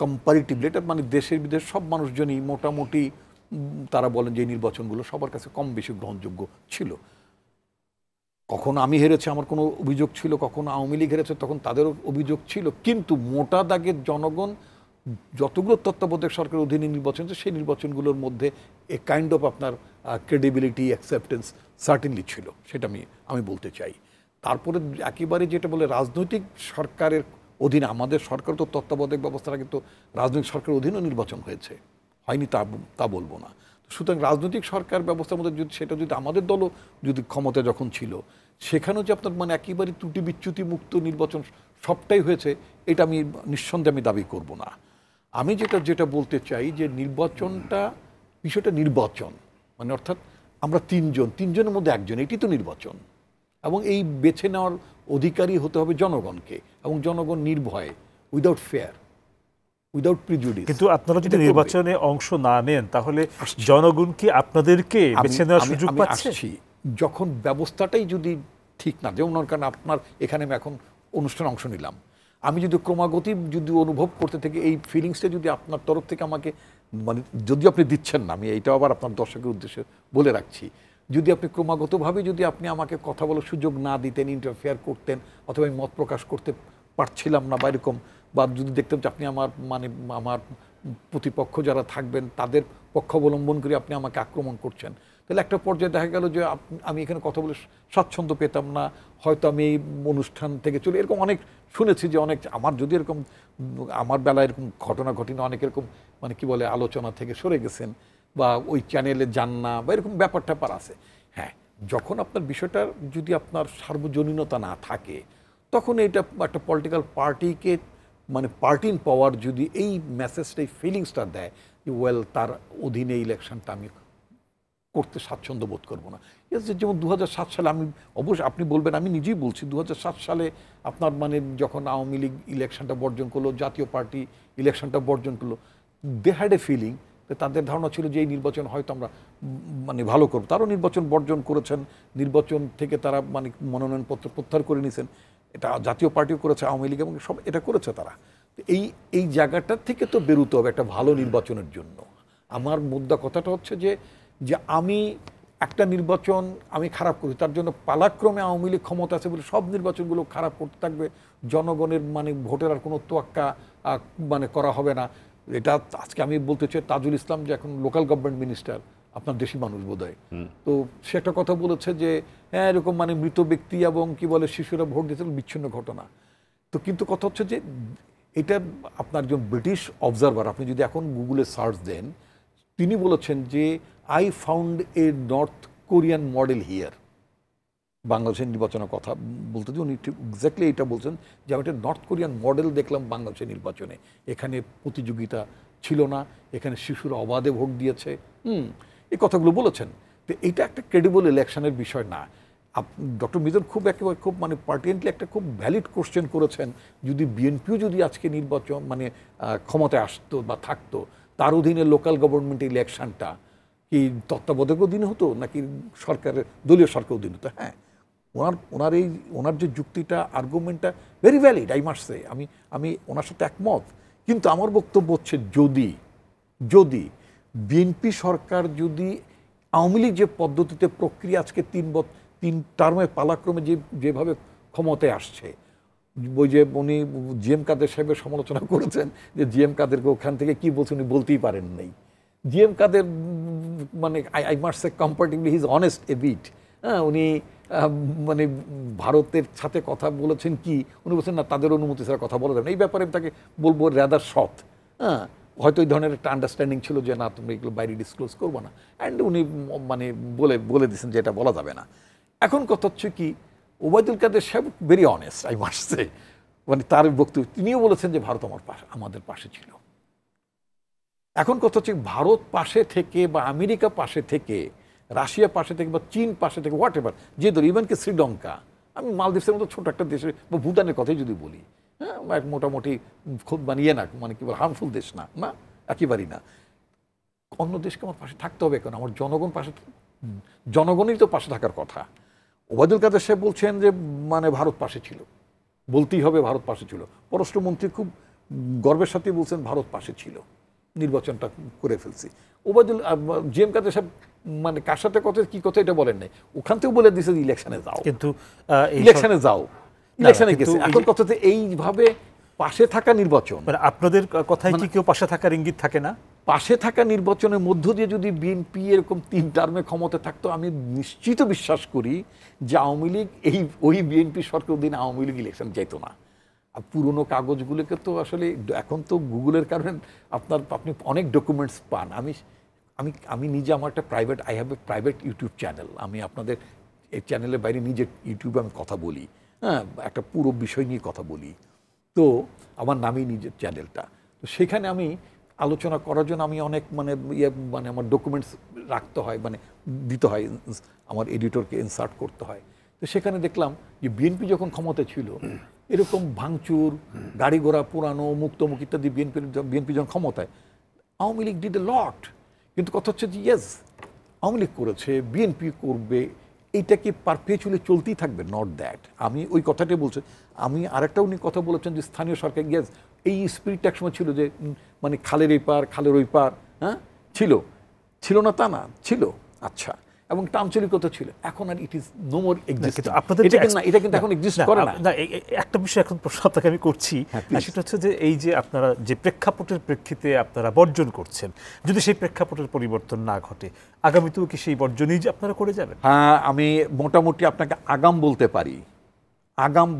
কম্পারিটিভলি, এটা দেশের বিদেশ সব মানুষজনই মোটামুটি তারা বলেন যে নির্বাচনগুলো সবার কাছে কম বেশি গ্রহণযোগ্য ছিল। কখনো আমি হেরেছি, আমার কোনো অভিযোগ ছিল, কখনো আওয়ামী লীগ হেরেছে, তখন তাদেরও অভিযোগ ছিল। কিন্তু মোটা দাগের জনগণ যতগুলো তত্ত্বাবধায়ক সরকারের অধীনে নির্বাচন হচ্ছে সেই নির্বাচনগুলোর মধ্যে এ কাইন্ড অফ আপনার ক্রেডিবিলিটি, অ্যাকসেপ্টেন্স সার্টেনলি ছিল, সেটা আমি বলতে চাই। তারপরে একেবারে যেটা বলে রাজনৈতিক সরকারের অধীনে, আমাদের সরকার তো তত্ত্বাবধায়ক ব্যবস্থাটা কিন্তু রাজনৈতিক সরকারের অধীনেও নির্বাচন হয়নি তা বলবো না। সুতরাং রাজনৈতিক সরকার ব্যবস্থার মধ্যে সেটা যদি আমাদের দলও যদি ক্ষমতা যখন ছিল, সেখানেও যে আপনার একেবারে ত্রুটি বিচ্যুতি মুক্ত নির্বাচন সবটাই হয়েছে, এটা আমি নিঃসন্দেহে আমি দাবি করব না। আমি যেটা বলতে চাই যে নির্বাচনটা, বিষয়টা নির্বাচন অর্থাৎ আমরা তিনজনের মধ্যে একজন, এটি তো নির্বাচন, এবং এই বেছে নেওয়ার অধিকারী হতে হবে জনগণকে, এবং জনগণ নির্ভয়ে, উইদাউট ফেয়ার, উইদাউট প্রিজুডিস। কিন্তু আপনারা যদি নির্বাচনে অংশ না নেন, তাহলে জনগণ কি আপনাদেরকে বেছে নেওয়ার সুযোগ পাচ্ছে? যখন ব্যবস্থাটাই যদি ঠিক না, যেমন কারণ আপনার এখানে আমি এখন অনুষ্ঠানে অংশ নিলাম, আমি যদি ক্রমাগতি যদি অনুভব করতে থাকি, এই ফিলিংসটা যদি আপনার তরফ থেকে আমাকে যদি আপনি দিচ্ছেন না, আমি এইটাও আবার আপনার দর্শকের উদ্দেশ্যে বলে রাখছি, যদি আপনি ক্রমাগতভাবে যদি আপনি আমাকে কথা বলার সুযোগ না দিতেন, ইন্টারফেয়ার করতেন, অথবা আমি মত প্রকাশ করতে পারছিলাম না বা এরকম, বা যদি দেখতাম যে আপনি আমার প্রতিপক্ষ যারা থাকবেন তাদের পক্ষ অবলম্বন করে আপনি আমাকে আক্রমণ করছেন, তাহলে একটা পর্যায়ে দেখা গেল যে আমি এখানে কথা বলে স্বাচ্ছন্দ্য পেতাম না, হয়তো আমি এই অনুষ্ঠান থেকে চলে, এরকম অনেক শুনেছি যে অনেক আমার যদি এরকম আমার বেলায় এরকম ঘটনা ঘটিনা অনেক এরকম কি বলে আলোচনা থেকে সরে গেছেন, বা ওই চ্যানেলে যান না, বা এরকম ব্যাপার ট্যাপার আছে। হ্যাঁ, যখন আপনার বিষয়টা যদি আপনার সার্বজনীনতা না থাকে, তখন এটা একটা পলিটিক্যাল পার্টিকে পার্টি ইন পাওয়ার যদি এই মেসেজটা, এই ফিলিংসটা দেয় যে তার অধীনে ইলেকশনটা আমি করতে স্বাচ্ছন্দ্য বোধ করবো না। যেমন 2007 সালে আমি অবশ্যই আপনি বলবেন, আমি নিজেই বলছি 2007 সালে আপনার যখন আওয়ামী লীগ ইলেকশনটা বর্জন করলো, জাতীয় পার্টি ইলেকশনটা বর্জন করলো, দে হ্যাড এ ফিলিং তাদের ধারণা ছিল যে এই নির্বাচন হয়তো আমরা মানে ভালো করব। তারও নির্বাচন বর্জন করেছেন, নির্বাচন থেকে তারা মানে মনোনয়নপত্র প্রত্যাহার করে নিয়েছেন। এটা জাতীয় পার্টিও করেছে, আওয়ামী লীগ এবং সব এটা করেছে তারা। এই জায়গাটা থেকে তো বেরোতে হবে একটা ভালো নির্বাচনের জন্য। আমার মুদ্রা কথাটা হচ্ছে যে আমি একটা নির্বাচন আমি খারাপ করি, তার জন্য পালাক্রমে আওয়ামী লীগ ক্ষমতা আছে বলে সব নির্বাচনগুলো খারাপ করতে থাকবে, জনগণের মানে ভোটের আর কোনো তোয়াক্কা মানে করা হবে না। এটা আজকে আমি বলতে চাই তাজুল ইসলাম যে এখন লোকাল গভর্নমেন্ট মিনিস্টার, আপনার দেশি মানুষ বোধহয়, তো সে একটা কথা বলেছে যে হ্যাঁ এরকম মানে মৃত ব্যক্তি এবং কি বলে শিশুরা ভোট দিতে বিচ্ছিন্ন ঘটনা। তো কিন্তু কথা হচ্ছে যে এটা আপনার একজন ব্রিটিশ অবজারভার, আপনি যদি এখন গুগলে সার্চ দেন, তিনি বলেছেন যে I found a north Korean model here. বাংলাদেশের নির্বাচনের কথা বলতে যে উনি এক্স্যাক্টলি এটা বলছেন যে আমি একটা নর্থ কোরিয়ান মডেল দেখলাম বাংলাদেশের নির্বাচনে। এখানে প্রতিযোগিতা ছিল না, এখানে শিশুরা অবাধে ভোট দিয়েছে, এই কথাগুলো বলেছেন। তো এইটা একটা ক্রেডিবল ইলেকশনের বিষয় না। ডক্টর মিজান একেবারে খুব মানে পার্টিয়েন্টলি একটা খুব ভ্যালিড কোশ্চেন করেছেন, যদি বিএনপিও যদি আজকে নির্বাচন মানে ক্ষমতায় আসতো বা থাকতো, তার অধীনে লোকাল গভর্নমেন্ট ইলেকশনটা কি তত্ত্বাবধায়ক অধীনে হতো নাকি সরকারের দলীয় সরকার অধীনে হতো? হ্যাঁ, ওনার যে যুক্তিটা আর্গুমেন্টটা very valid, I must say, আমি ওনার সাথে একমত। কিন্তু আমার বক্তব্য হচ্ছে যদি বিএনপি সরকার যদি আওয়ামী লীগ যে পদ্ধতিতে প্রক্রিয়া আজকে 3 টার্মে পালাক্রমে যেভাবে ক্ষমতায় আসছে, ওই যে উনি জিএম কাদের সাহেবের সমালোচনা করেছেন যে জিএম কাদেরকে ওখান থেকে কি বলছেন উনি বলতেই পারেন নাই। জিএম কাদের মানে I must say comparatively he is honest a bit. হ্যাঁ, উনি মানে ভারতের সাথে কথা বলেছেন কি, উনি বলছেন না তাদের অনুমতি ছাড়া কথা বলা যাবে না। এই ব্যাপারে আমি তাকে বলবো রাদার সৎ। হ্যাঁ, হয়তো এই ধরনের একটা আন্ডারস্ট্যান্ডিং ছিল যে না তুমি এগুলো বাইরে ডিসক্লোজ করবো না, অ্যান্ড উনি মানে বলে দিয়েছেন যে এটা বলা যাবে না। এখন কথা হচ্ছে কি, ওবায়দুল কাদের সাহেব ভেরি অনেস্ট, আই মাস্ট সে, মানে তার বক্তব্য তিনিও বলেছেন যে ভারত আমাদের পাশে ছিল। এখন কথা হচ্ছে ভারত পাশে থেকে বা আমেরিকা পাশে থেকে, রাশিয়া পাশে থেকে বা চীন পাশে থেকে, হোয়াট এভার, যে ধর ইভেন কি শ্রীলঙ্কা, আমি মালদ্বীপের মতো ছোট একটা দেশে বা ভুটানের কথাই যদি বলি, হ্যাঁ মোটামুটি খুব বানিয়ে না মানে কি বল হার্মফুল দেশ না একেবারেই না। অন্য দেশকে আমার পাশে থাকতে হবে কেন? আমার জনগণই তো পাশে থাকার কথা। ওবায়দুল কাদের সাহেব বলছেন যে মানে ভারত পাশে ছিল, বলতেই হবে ভারত পাশে ছিল। পররাষ্ট্রমন্ত্রী খুব গর্বের সাথে বলছেন ভারত পাশে ছিল, নির্বাচনটা করে ফেলছি। জিএম কাদের সাহেব মানে কার সাথে কথা কি কথা এটা বলেন নাই, ওখান থেকেও বলে দিয়েছে ইলেকশনে যাও, কিন্তু ইলেকশনে গেছে। এখন কথা হচ্ছে এইভাবে পাশে থাকা নির্বাচন, আপনাদের কথায় কি কেউ পাশে থাকার ইঙ্গিত থাকে না? পাশে থাকা নির্বাচনের মধ্য দিয়ে যদি বিএনপি এরকম 3 টার্মে ক্ষমতা থাকতো, আমি নিশ্চিত বিশ্বাস করি যে আওয়ামী লীগ ওই বিএনপি সরকার দিন আওয়ামী লীগ ইলেকশন যেত না। আর পুরনো কাগজগুলোকে তো আসলে এখন তো গুগলের কারণে আপনি অনেক ডকুমেন্টস পান। আমি নিজে আমার একটা I have a private YouTube channel, আমি আপনাদের এই চ্যানেলের বাইরে নিজের ইউটিউবে আমি কথা বলি, হ্যাঁ একটা পুরো বিষয় নিয়ে কথা বলি, তো আমার নামেই নিজের চ্যানেলটা। তো সেখানে আমি আলোচনা করার জন্য আমি অনেক মানে আমার ডকুমেন্টস রাখতে হয়, মানে দিতে হয়, আমার এডিটরকে ইনসার্ট করতে হয়। তো সেখানে দেখলাম যে বিএনপি যখন ক্ষমতা ছিল এরকম ভাঙচুর, গাড়ি ঘোড়া পুরানো, মুক্তমুখ ইত্যাদি বিএনপি যখন ক্ষমতায়, আওয়ামী লীগ ডিড এ লট। কিন্তু কথা হচ্ছে যে ইয়েস আওয়ামী লীগ করেছে, বিএনপি করবে, এইটা কি পারপেচুয়ালি চলতেই থাকবে? Not that. আমি ওই কথাটাই বলছি। আমি আরেকটা উনি কথা বলেছেন যে স্থানীয় সরকার, ইয়েস এই স্পিরিটটা একসময় ছিল যে মানে খালের এই পার খালের ওই পার, হ্যাঁ ছিল না তা না, ছিল, আচ্ছা, এবং আঞ্চলিকতা ছিল। এখন আর it is no more exist. এটা কিন্তু এখন এক্সিস্ট করে না। একটা বিষয় এখন প্রশ্ন আপনাকে আমি করছি, সেটা হচ্ছে যে এই যে আপনারা যে প্রেক্ষাপটের প্রেক্ষিতে আপনারা বর্জন করছেন, যদি সেই প্রেক্ষাপটের পরিবর্তন না ঘটে, আগামীতেও কি সেই বর্জনই যে আপনারা করে যাবেন? হ্যাঁ, আমি মোটামুটি আপনাকে আগাম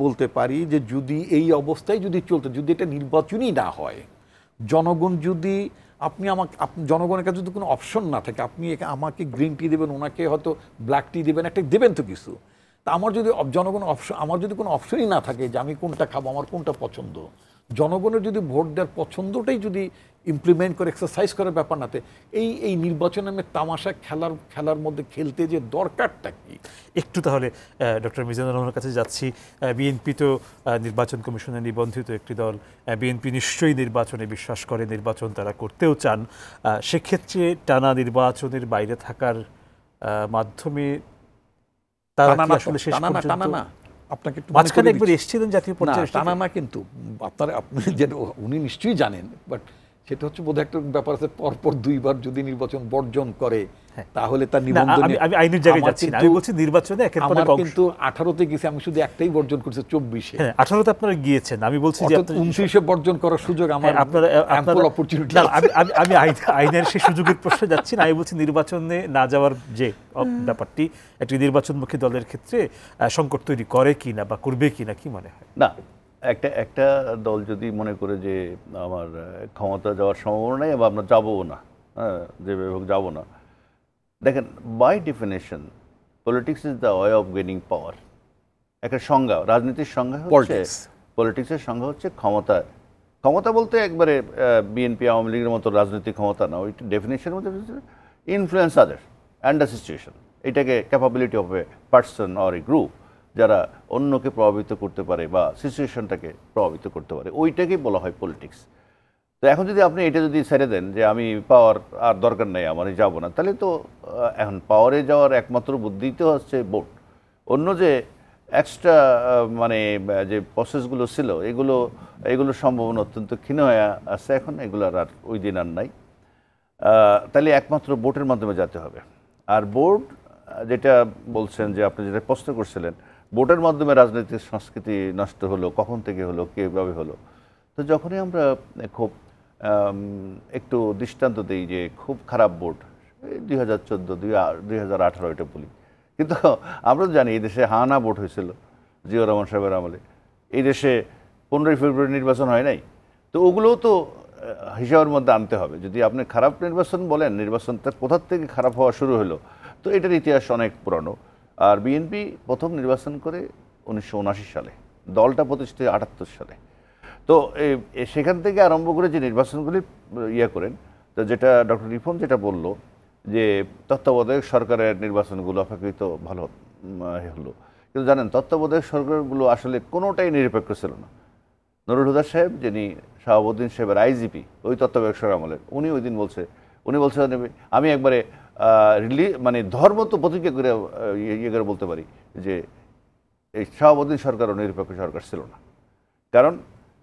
বলতে পারি যে যদি এই অবস্থায় যদি চলতে, যদি এটা নির্বাচনই না হয়, জনগণ যদি জনগণের কাছে যদি কোনো অপশন না থাকে, আপনি আমাকে গ্রিন টি দেবেন, ওনাকে হয়তো ব্ল্যাক টি দেবেন, একটা দেবেন তো কিছু। তা আমার যদি কোনো অপশনই না থাকে যে আমি কোনটা খাবো, আমার কোনটা পছন্দ, জনগণের যদি ভোট দেওয়ার পছন্দটাই যদি ইমপ্লিমেন্ট করে এক্সারসাইজ করার ব্যাপার নাতে এই নির্বাচনে তামাশা খেলার মধ্যে খেলতে যে দরকারটা কি? একটু তাহলে ডক্টর মিজানুর রহমানের কাছে যাচ্ছি। বিএনপি তো নির্বাচন কমিশনে নিবন্ধিত একটি দল, বিএনপি নিশ্চয়ই নির্বাচনে বিশ্বাস করে, নির্বাচন তারা করতেও চান। সেক্ষেত্রে টানা নির্বাচনের বাইরে থাকার মাধ্যমে তারা কি আসলে শেষ পর্যন্ত আপনাকে মাঝখানে একবার এসেছিলেন জাতীয় পর্যায়ে? টানা না, কিন্তু আপনি যেটা উনি নিশ্চয়ই জানেন, বাট সেটা হচ্ছে বোধহয় একটা ব্যাপার আছে, পরপর 2 বার যদি নির্বাচন বর্জন করে তাহলে তার নিবন্ধনে আমি আইনের জায়গায় যাচ্ছি না, আমি বলছি নির্বাচনে একের পর এক কিন্তু 18তে গেছি, আমি শুধু একটাই বর্জন করেছি 24-এ। হ্যাঁ 18তে আপনারা গিয়েছেন, আমি বলছি যে 29-এ বর্জন করার সুযোগ আমার, আপনারা অপরচুনিটি। আমি আইনের সেই সুযোগের প্রশ্নে যাচ্ছি না, আমি বলছি নির্বাচনে না যাওয়ার যে ব্যাপারটি একটি নির্বাচনমুখী দলের ক্ষেত্রে সংকট তৈরি করে কিনা বা করবে কিনা, কি মনে হয়? না, একটা দল যদি মনে করে যে আমার ক্ষমতা যাওয়ার সম্ভাবনা নেই বা আমরা যাবো না, যেভাবে হোক যাবো না, দেখেন by definition politics is the way of gaining power. একটা সংজ্ঞা, রাজনীতির সংজ্ঞা হচ্ছে, পলিটিক্সের সংজ্ঞা হচ্ছে ক্ষমতা বলতে একবারে বিএনপি আওয়ামী লীগের মতো রাজনৈতিক ক্ষমতা না, ওইটা ডেফিনেশনের মধ্যে influence other and the situation. এটাকে capability of a person or a group যারা অন্যকে প্রভাবিত করতে পারে বা সিচুয়েশনটাকে প্রভাবিত করতে পারে, ওইটাকেই বলা হয় পলিটিক্স। তো এখন যদি আপনি এটা যদি ছেড়ে দেন যে আমি পাওয়ার আর দরকার নেই, আমার যাবো না, তাহলে তো এখন পাওয়ারে যাওয়ার একমাত্র বুদ্ধি তো হচ্ছে ভোট। অন্য যে এক্সট্রা মানে যে প্রসেসগুলো ছিল এগুলো সম্ভাবনা অত্যন্ত ক্ষীণ হয়ে আসছে এখন, এগুলোর আর ওই দিন আর নাই। তাহলে একমাত্র ভোটের মাধ্যমে যেতে হবে। আর ভোট যেটা বলছেন যে আপনি যেটা প্রশ্ন করছিলেন, ভোটের মাধ্যমে রাজনৈতিক সংস্কৃতি নষ্ট হলো, কখন থেকে হলো, কীভাবে হলো? তো যখনই আমরা খুব একটু দৃষ্টান্ত দিই যে খুব খারাপ ভোট 2014, 2018 এটা বলি, কিন্তু আমরা তো জানি এই দেশে হানা ভোট হয়েছিল জিয়াউর রহমান সাহেবের আমলে, এই দেশে 15ই ফেব্রুয়ারি নির্বাচন হয় নাই। তো ওগুলোও তো হিসাবের মধ্যে আনতে হবে। যদি আপনি খারাপ নির্বাচন বলেন, নির্বাচনটা কোথার থেকে খারাপ হওয়া শুরু হলো, তো এটার ইতিহাস অনেক পুরানো। আর বিএনপি প্রথম নির্বাচন করে 1979 সালে, দলটা প্রতিষ্ঠিত 78 সালে। তো সেখান থেকে আরম্ভ করে যে নির্বাচনগুলি করেন, তো যেটা ডক্টর রিপন যেটা বলল যে তত্ত্বাবধায়ক সরকারের নির্বাচনগুলো অপেক্ষিত ভালো হলো, কিন্তু জানেন তত্ত্বাবধায়ক সরকারগুলো আসলে কোনোটাই নিরপেক্ষ ছিল না। নুরুল হুদা সাহেব, যিনি শাহাবুদ্দিন সাহেবের আইজিপি ওই তত্ত্বাবধায়ক সরকার আমলের, উনি বলছে আমি একবারে মানে ধর্ম তো প্রতিজ্ঞা করে করে বলতে পারি যে এই শাহাবুদ্দিন সরকারও নিরপেক্ষ সরকার ছিল না, কারণ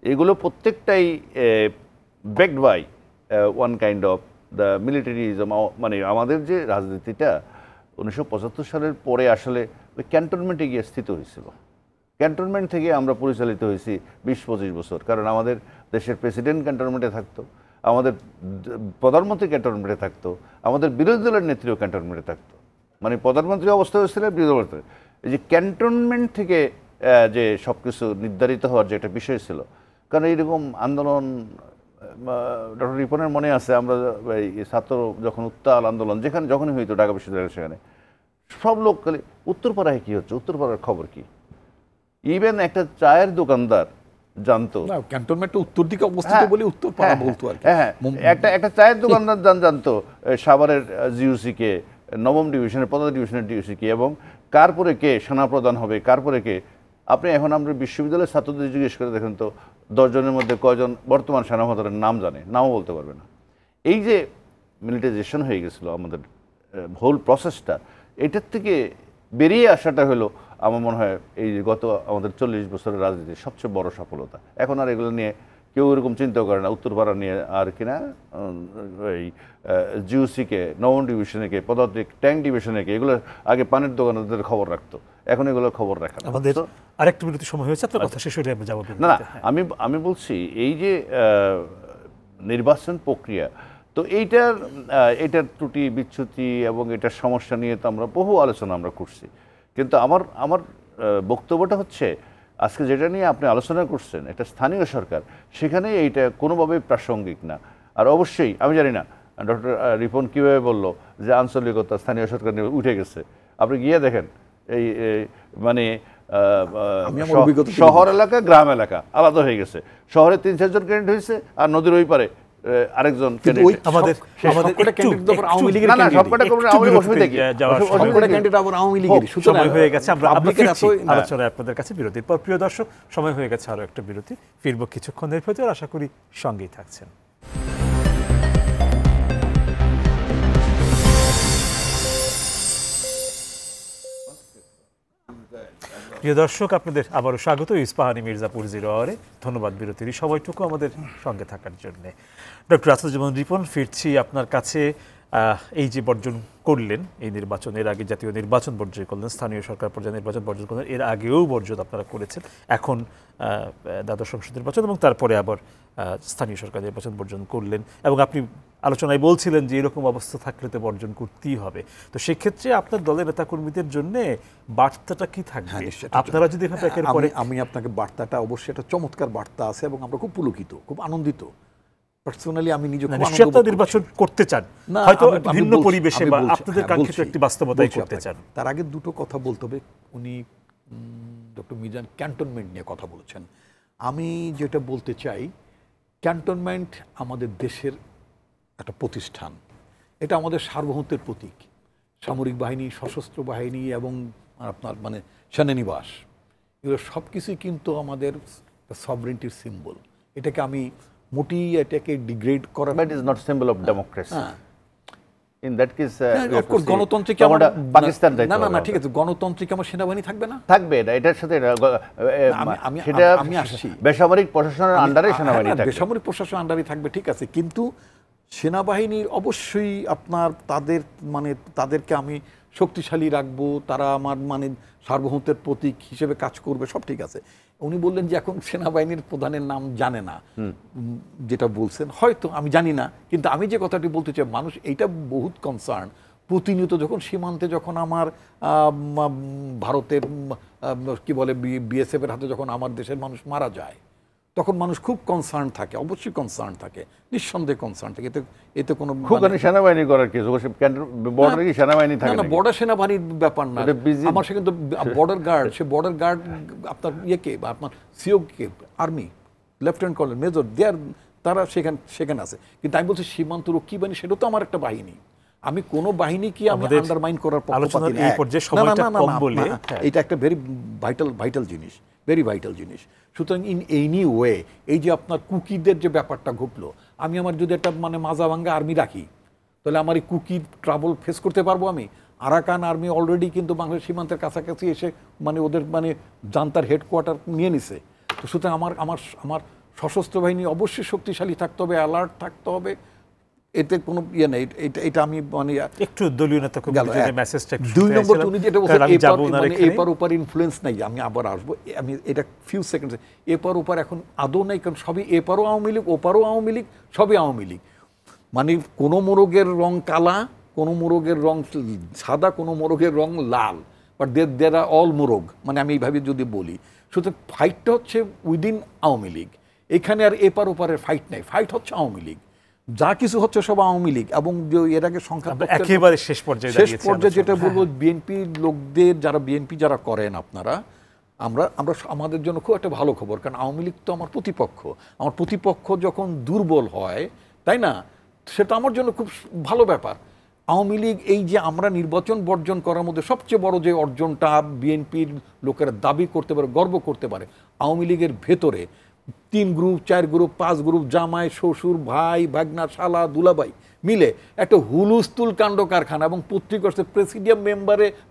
এগুলো প্রত্যেকটাই backed by one kind of the militarism. মানে আমাদের যে রাজনীতিটা 1975 সালের পরে আসলে ওই ক্যান্টনমেন্টে গিয়ে স্থিত হয়েছিল। ক্যান্টনমেন্ট থেকে আমরা পরিচালিত হয়েছি 20-25 বছর, কারণ আমাদের দেশের প্রেসিডেন্ট ক্যান্টনমেন্টে থাকতো, আমাদের প্রধানমন্ত্রী ক্যান্টনমেন্টে থাকতো, আমাদের বিরোধী দলের নেত্রীও ক্যান্টনমেন্টে থাকতো। মানে প্রধানমন্ত্রী অবস্থা হয়েছিল বিরোধী দলের, এই যে ক্যান্টনমেন্ট থেকে যে সব কিছু নির্ধারিত হওয়ার যে একটা বিষয় ছিল। কারণ এইরকম আন্দোলন ডক্টর রিপনের মনে আছে, আমরা ছাত্র যখন উত্তাল আন্দোলন যখনই হইতো ঢাকা বিশ্ববিদ্যালয়ের, সেখানে সব লোক খালি উত্তরপাড়ায় কী হচ্ছে, উত্তরপাড়ার খবর কি। ইভেন একটা চায়ের দোকানদার জানতো, ক্যান্টনমেন্টে উত্তর দিকে অবস্থিত বলে উত্তরপাড়া বলতো আর কি। হ্যাঁ, একটা চায়ের দোকানদার জানতো সাভারের জিউসি কে, নবম ডিভিশনের 15 ডিভিশনের ডিউসি কে, এবং কার পরে কে সেনাপ্রধান হবে, কার পরে কে। আপনি এখন আমরা বিশ্ববিদ্যালয়ের ছাত্রদের জিজ্ঞেস করে দেখেন তো 10 জনের মধ্যে কয়জন বর্তমান সেনাপ্রধানের নাম জানে, নামও বলতে পারবে না। এই যে মিলিটাইজেশন হয়ে গেছিলো আমাদের হোল প্রসেসটা, এটার থেকে বেরিয়ে আসাটা হলো আমার মনে হয় এই গত আমাদের 40 বছরের রাজনীতির সবচেয়ে বড় সফলতা। এখন আর এগুলো নিয়ে কেউ এরকম চিন্তা করে না, উত্তরপাড়া নিয়ে আর কিনা এই জিউসিকে, নবম ডিভিশনকে, পদাতিক ট্যাঙ্ক ডিভিশনকে, এগুলো আগে পানির দোকানদারদের খবর রাখতো, এখন এগুলো খবর রাখা। আমাদের আরেকটু বিরতি সময় হয়েছে, আপনার কথা শেষ হলে আমরা যাব। না, আমি বলছি এই যে নির্বাচন প্রক্রিয়া, তো এইটার ত্রুটি বিচ্যুতি এবং এটার সমস্যা নিয়ে তো আমরা বহু আলোচনা আমরা করছি, কিন্তু আমার বক্তব্যটা হচ্ছে আজকে যেটা নিয়ে আপনি আলোচনা করছেন, একটা স্থানীয় সরকার, সেখানে এইটা কোনোভাবেই প্রাসঙ্গিক না। আর অবশ্যই আমি জানি না ডক্টর রিপন কীভাবে বললো যে আঞ্চলিকতা স্থানীয় সরকার নিয়ে উঠে গেছে। আপনি গিয়ে দেখেন এই মানে শহর এলাকা গ্রাম এলাকা আলাদা হয়ে গেছে। শহরে ৩-৪ জন ক্যান্ডিডেট হয়েছে, আর নদীর ওই পারে আরেকজন ক্যান্ডিডেট। আমাদের আওয়ামী লীগের সময় হয়ে গেছে, আমরা আলোচনায় আপনাদের কাছে বিরতির পর। প্রিয় দর্শক, সময় হয়ে গেছে আরো একটা বিরতি, ফিরবো কিছুক্ষণের ভেতর, আশা করি সঙ্গেই থাকছেন। প্রিয় দর্শক, আপনাদের আবারও স্বাগত ইস্পাহানি মির্জাপুর 0 আওয়ারে। ধন্যবাদ বিরতির সময়টুকু আমাদের সঙ্গে থাকার জন্য। ডক্টর আসাদুজ্জামান রিপন, ফিরছি আপনার কাছে। এই যে বর্জন করলেন এই নির্বাচনের আগে, জাতীয় নির্বাচন বর্জন করলেন, স্থানীয় সরকার পর্যায়ে নির্বাচন বর্জন করলেন, এর আগেও বর্জন আপনারা করেছেন, এখন দ্বাদশ সংসদ নির্বাচন এবং তারপরে আবার স্থানীয় সরকার নির্বাচন বর্জন করলেন, এবং আপনি আলোচনায় বলছিলেন যে এরকম অবস্থা থাকলে তো বর্জন করতেই হবে। তো সেক্ষেত্রে আপনার দলের নেতাকর্মীদের জন্য বার্তাটা কি থাকবে? আপনারা যদি আমি আপনাকে বার্তাটা অবশ্যই একটা চমৎকার বার্তা আছে এবং আমরা খুব পুলকিত, খুব আনন্দিত। পার্সোনালি আমি নিজে নির্বাচন করতে চান, হয়তো ভিন্ন পরিবেশে বা আপনাদের কাঙ্ক্ষিত একটি বাস্তবতায় করতে চান। তার আগে দুটো কথা বলতে হবে। উনি ডক্টর মিজান ক্যান্টনমেন্ট নিয়ে কথা বলেছেন। আমি যেটা বলতে চাই, ক্যান্টনমেন্ট আমাদের দেশের একটা প্রতিষ্ঠান, এটা আমাদের সার্বভৌমত্বের প্রতীক। সামরিক বাহিনী, সশস্ত্র বাহিনী এবং আপনার মানে সেনানিবাস, এগুলো সব কিছুই কিন্তু আমাদের সভরেন্টির সিম্বল। এটাকে আমি মোটেই এটাকে ডিগ্রেড করা, but is not symbol of democracy. In that case of course গণতন্ত্রে কি আমরা পাকিস্তান না ঠিক আছে, গণতন্ত্রে কি আমার সেনাবাহিনী থাকবে না? থাকবে না, এটার সাথে সেটা আমি আসছি, বেসামরিক প্রশাসনের আন্ডারে সেনাবাহিনী থাকবে, বেসামরিক প্রশাসনের আন্ডারে থাকবে, ঠিক আছে। কিন্তু সেনাবাহিনীর অবশ্যই আপনার তাদেরকে আমি শক্তিশালী রাখবো, তারা আমার সার্বভৌমত্বের প্রতীক হিসেবে কাজ করবে, সব ঠিক আছে। উনি বললেন যে এখন সেনাবাহিনীর প্রধানের নাম জানে না, যেটা বলছেন হয়তো আমি জানি না, কিন্তু আমি যে কথাটি বলতে চাই, মানুষ এইটা বহুত কনসার্ন। প্রতিনিয়ত যখন সীমান্তে যখন আমার ভারতের কি বলে বিএসএফ এর হাতে যখন আমার দেশের মানুষ মারা যায়, তখন মানুষ খুব কনসার্ন থাকে, অবশ্যই কনসার্ন থাকে, নিঃসন্দেহে কনসার্ন থাকে। এতে কোনো সেনাবাহিনী করার কিছু বর্ডারে কি সেনাবাহিনী থাকে না? বর্ডার সেনাবাহিনীর ব্যাপার না, আমার সে কিন্তু বর্ডার গার্ড, সে বর্ডার গার্ড আপনার ইয়েকে আপনার সিওকে, আর্মি লেফটেন্যান্ট কর্নেল, মেজর, তারা সেখানে আছে। কিন্তু আমি বলছি সীমান্ত রক্ষী বাহিনী, সেটা তো আমার একটা বাহিনী। আমি কোনো বাহিনী কি আমি আন্ডারমাইন করার পক্ষপাতী না। এটা একটা ভেরি ভাইটাল জিনিস, ভেরি ভাইটাল জিনিস। সুতরাং ইন এনি ওয়ে, এই যে আপনার কুকিদের যে ব্যাপারটা ঘটলো, আমি আমার যদি একটা মাজা ভাঙ্গা আর্মি রাখি, তাহলে আমার এই কুকি ট্রাবল ফেস করতে পারবো আমি? আরাকান আর্মি অলরেডি কিন্তু বাংলাদেশ সীমান্তের কাছাকাছি এসে ওদের জান্তার হেডকোয়ার্টার নিয়ে নিছে। তো সুতরাং আমার সশস্ত্র বাহিনী অবশ্যই শক্তিশালী থাকতে হবে, অ্যালার্ট থাকতে হবে, এতে কোনো ইয়ে নেই। এটা আমি একটু দলীয় নেতা মেসেজটা 2 নম্বর উনি যেটা বলছেন এপার ওপার ইনফ্লুয়েন্স নাই, আমি আবার আসবো, আমি এটা ফিউ সেকেন্ডস। এপার ওপার এখন আদৌ নাই, কারণ সবই এপারও আওয়ামী লীগ, ওপারও আওয়ামী লীগ, সবই আওয়ামী লীগ। কোনো মোরগের রং কালা, কোনো মোরগের রং সাদা, কোনো মোরগের রং লাল, বাট দের আর অল মোরগ, আমি এইভাবে যদি বলি। সুতরাং ফাইটটা হচ্ছে উইদিন আওয়ামী লীগ, এখানে আর এপার ওপারের ফাইট নাই, ফাইট হচ্ছে আওয়ামী লীগ। যা কিছু হচ্ছে সব আওয়ামী লীগ। এবং এর আগে সংখ্যা একেবারে শেষ পর্যায়ে যেটা বলবো, বিএনপি লোকদের যারা করেন আপনারা, আমাদের জন্য খুব একটা ভালো খবর, কারণ আওয়ামী লীগ তো আমার প্রতিপক্ষ যখন দুর্বল হয়, তাই না, সেটা আমার জন্য খুব ভালো ব্যাপার। আওয়ামী লীগ এই যে আমরা নির্বাচন বর্জন করার মধ্যে সবচেয়ে বড় যে অর্জনটা বিএনপির লোকেরা দাবি করতে পারে, গর্ব করতে পারে, আওয়ামী লীগের ভেতরে 3 গ্রুপ 4 গ্রুপ 5 গ্রুপ, জামাই শ্বশুর ভাই ভাগনা শালা দুলাভাই মিলে একটা হুলুস্থুল কাণ্ড কারখানা, এবং পত্রিকা প্রেসিডিয়াম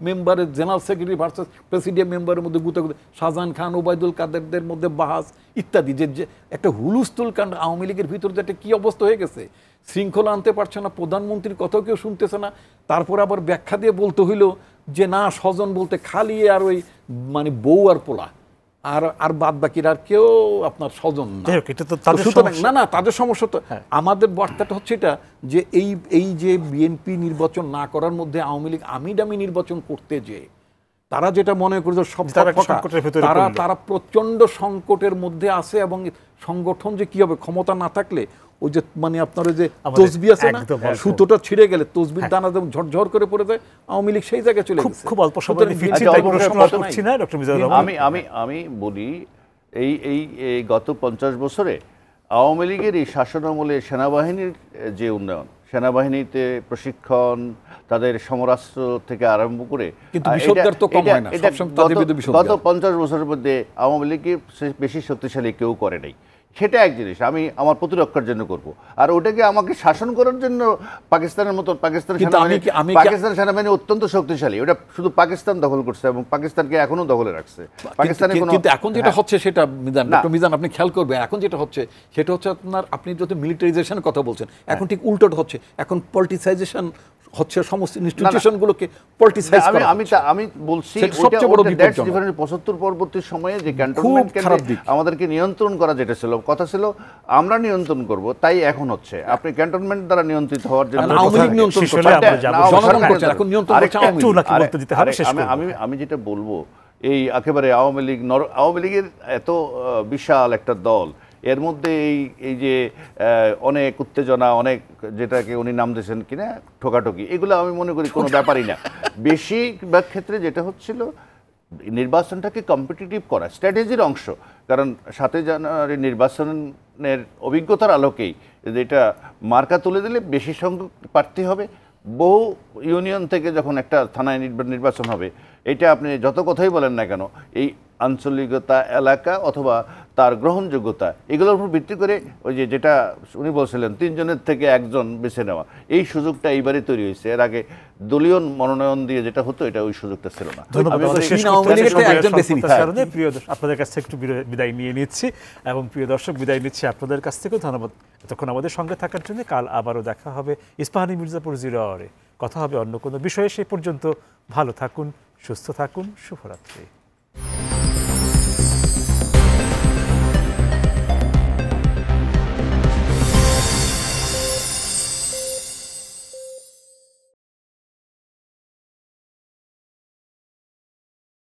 মেম্বারে জেনারেল সেক্রেটারি ভার্সেস প্রেসিডিয়াম মেম্বারের মধ্যে গুতাগুতি, শাহজাহান খান ওবায়দুল কাদেরদের মধ্যে বাহাস ইত্যাদি, যে একটা হুলুস্থুল কাণ্ড। আওয়ামী লীগের ভিতরে যে একটা কী অবস্থা হয়ে গেছে, শৃঙ্খলা আনতে পারছে না, প্রধানমন্ত্রীর কথাও কেউ শুনতেছে না। তারপর আবার ব্যাখ্যা দিয়ে বলতে হইল যে না, স্বজন বলতে খালি আর ওই বউ আর পোলা, আর বাদ বাকিরা আর কেউ আপনার স্বজন না। না, তাদের সমস্যা তো। আমাদের বার্তাটা হচ্ছে এটা যে এই যে বিএনপি নির্বাচন না করার মধ্যে আওয়ামী লীগ আমিডামি নির্বাচন করতে, যে তারা যেটা মনে করে সব তারা প্রচন্ড সংকটের মধ্যে আছে, এবং সংগঠন যে কি হবে, ক্ষমতা না থাকলে ওই যে মানে আপনার ওই যে তসবি আছে না, সুতোটা ছিঁড়ে গেলে তসবির দানা যেমন ঝরঝর করে পড়ে যায়, আওয়ামী লীগ সেই জায়গায় চলে গেছে। খুব অল্প সময় ফিরছি, তাই প্রশ্ন করছি না ডক্টর মিজানুর রহমান। আমি বলি এই গত 50 বছরে আওয়ামী লীগের এই শাসনামলে সেনাবাহিনীর যে উন্নয়ন, সেনাবাহিনীতে প্রশিক্ষণ, তাদের সমরাস্ত্র থেকে আরম্ভ করে, কিন্তু বিষোদ্গার তো কম হয় না, সবসময় তাদের বিরুদ্ধে বিষোদ্গার। গত 50 বছরের মধ্যে আওয়ামী লীগকে বেশি শক্তিশালী কেউ করে নাই। সেটা এক জিনিস আমি আমার প্রতিরক্ষার জন্য করব, আর ওটাকে আমাকে শাসন করার জন্য পাকিস্তানের মতো পাকিস্তান সেনাবাহিনী অত্যন্ত শক্তিশালী, ওটা শুধু পাকিস্তান দখল করছে এবং পাকিস্তানকে এখনো দখলে রাখছে। পাকিস্তানে কিন্তু এখন যেটা হচ্ছে সেটা মিজান আপনি খেয়াল করবেন, এখন যেটা হচ্ছে সেটা হচ্ছে আপনার, আপনি যত মিলিটারিজেশনের কথা বলছেন, এখন ঠিক উল্টোটা হচ্ছে, এখন পলিটিসাইজেশন হচ্ছে, সমস্ত ইনস্টিটিউশনগুলোকে পলিটিসাইজ করা। আমি বলছি সবচেয়ে বড় বিপদ 75 পরবর্তী সময়ে যে ক্যান্টনমেন্ট আমাদেরকে নিয়ন্ত্রণ করা যেটা ছিল, কথা ছিল আমরা নিয়ন্ত্রণ করব, তাই এখন হচ্ছে আপনি ক্যান্টনমেন্ট দ্বারা নিয়ন্ত্রিত হওয়ার জন্য আমি যেটা বলবো, এই একেবারে আওয়ামী লীগের এত বিশাল একটা দল, এর মধ্যে এই যে অনেক উত্তেজনা, অনেক যেটাকে উনি নাম দিয়েছেন কিনা ঠোকাঠকি, এগুলো আমি মনে করি কোনো ব্যাপারই না। বেশিরভাগ ক্ষেত্রে যেটা হচ্ছিল, নির্বাচনটাকে কম্পিটিটিভ করা স্ট্র্যাটেজির অংশ, কারণ 7 জানুয়ারি নির্বাচনের অভিজ্ঞতার আলোকেই যেটা মার্কা তুলে দিলে বেশি সংখ্যক প্রার্থী হবে, বহু ইউনিয়ন থেকে যখন একটা থানায় নির্বাচন হবে, এটা আপনি যত কথাই বলেন না কেন, এই আঞ্চলিকতা, এলাকা অথবা তার গ্রহণযোগ্যতা, এগুলোর উপর ভিত্তি করে ওই যেটা উনি বলছিলেন 3 জনের থেকে 1 জন বেছে নেওয়া, এই সুযোগটা এইবারই তৈরি হয়েছে। এর আগে দলীয় মনোনয়ন দিয়ে যেটা হতো, এটা ওই সুযোগটা ছিল না। আপনাদের কাছ থেকে একটু বিদায় নিয়ে নিচ্ছি, এবং প্রিয় দর্শক বিদায় নিচ্ছি আপনাদের কাছ থেকেও ধন্যবাদ এতক্ষণ আমাদের সঙ্গে থাকার জন্য। কাল আবারও দেখা হবে ইস্পাহানি মির্জাপুর 0 আওয়ারে, কথা হবে অন্য কোনো বিষয়ে। সেই পর্যন্ত ভালো থাকুন, সুস্থ থাকুন, শুভরাত্রি।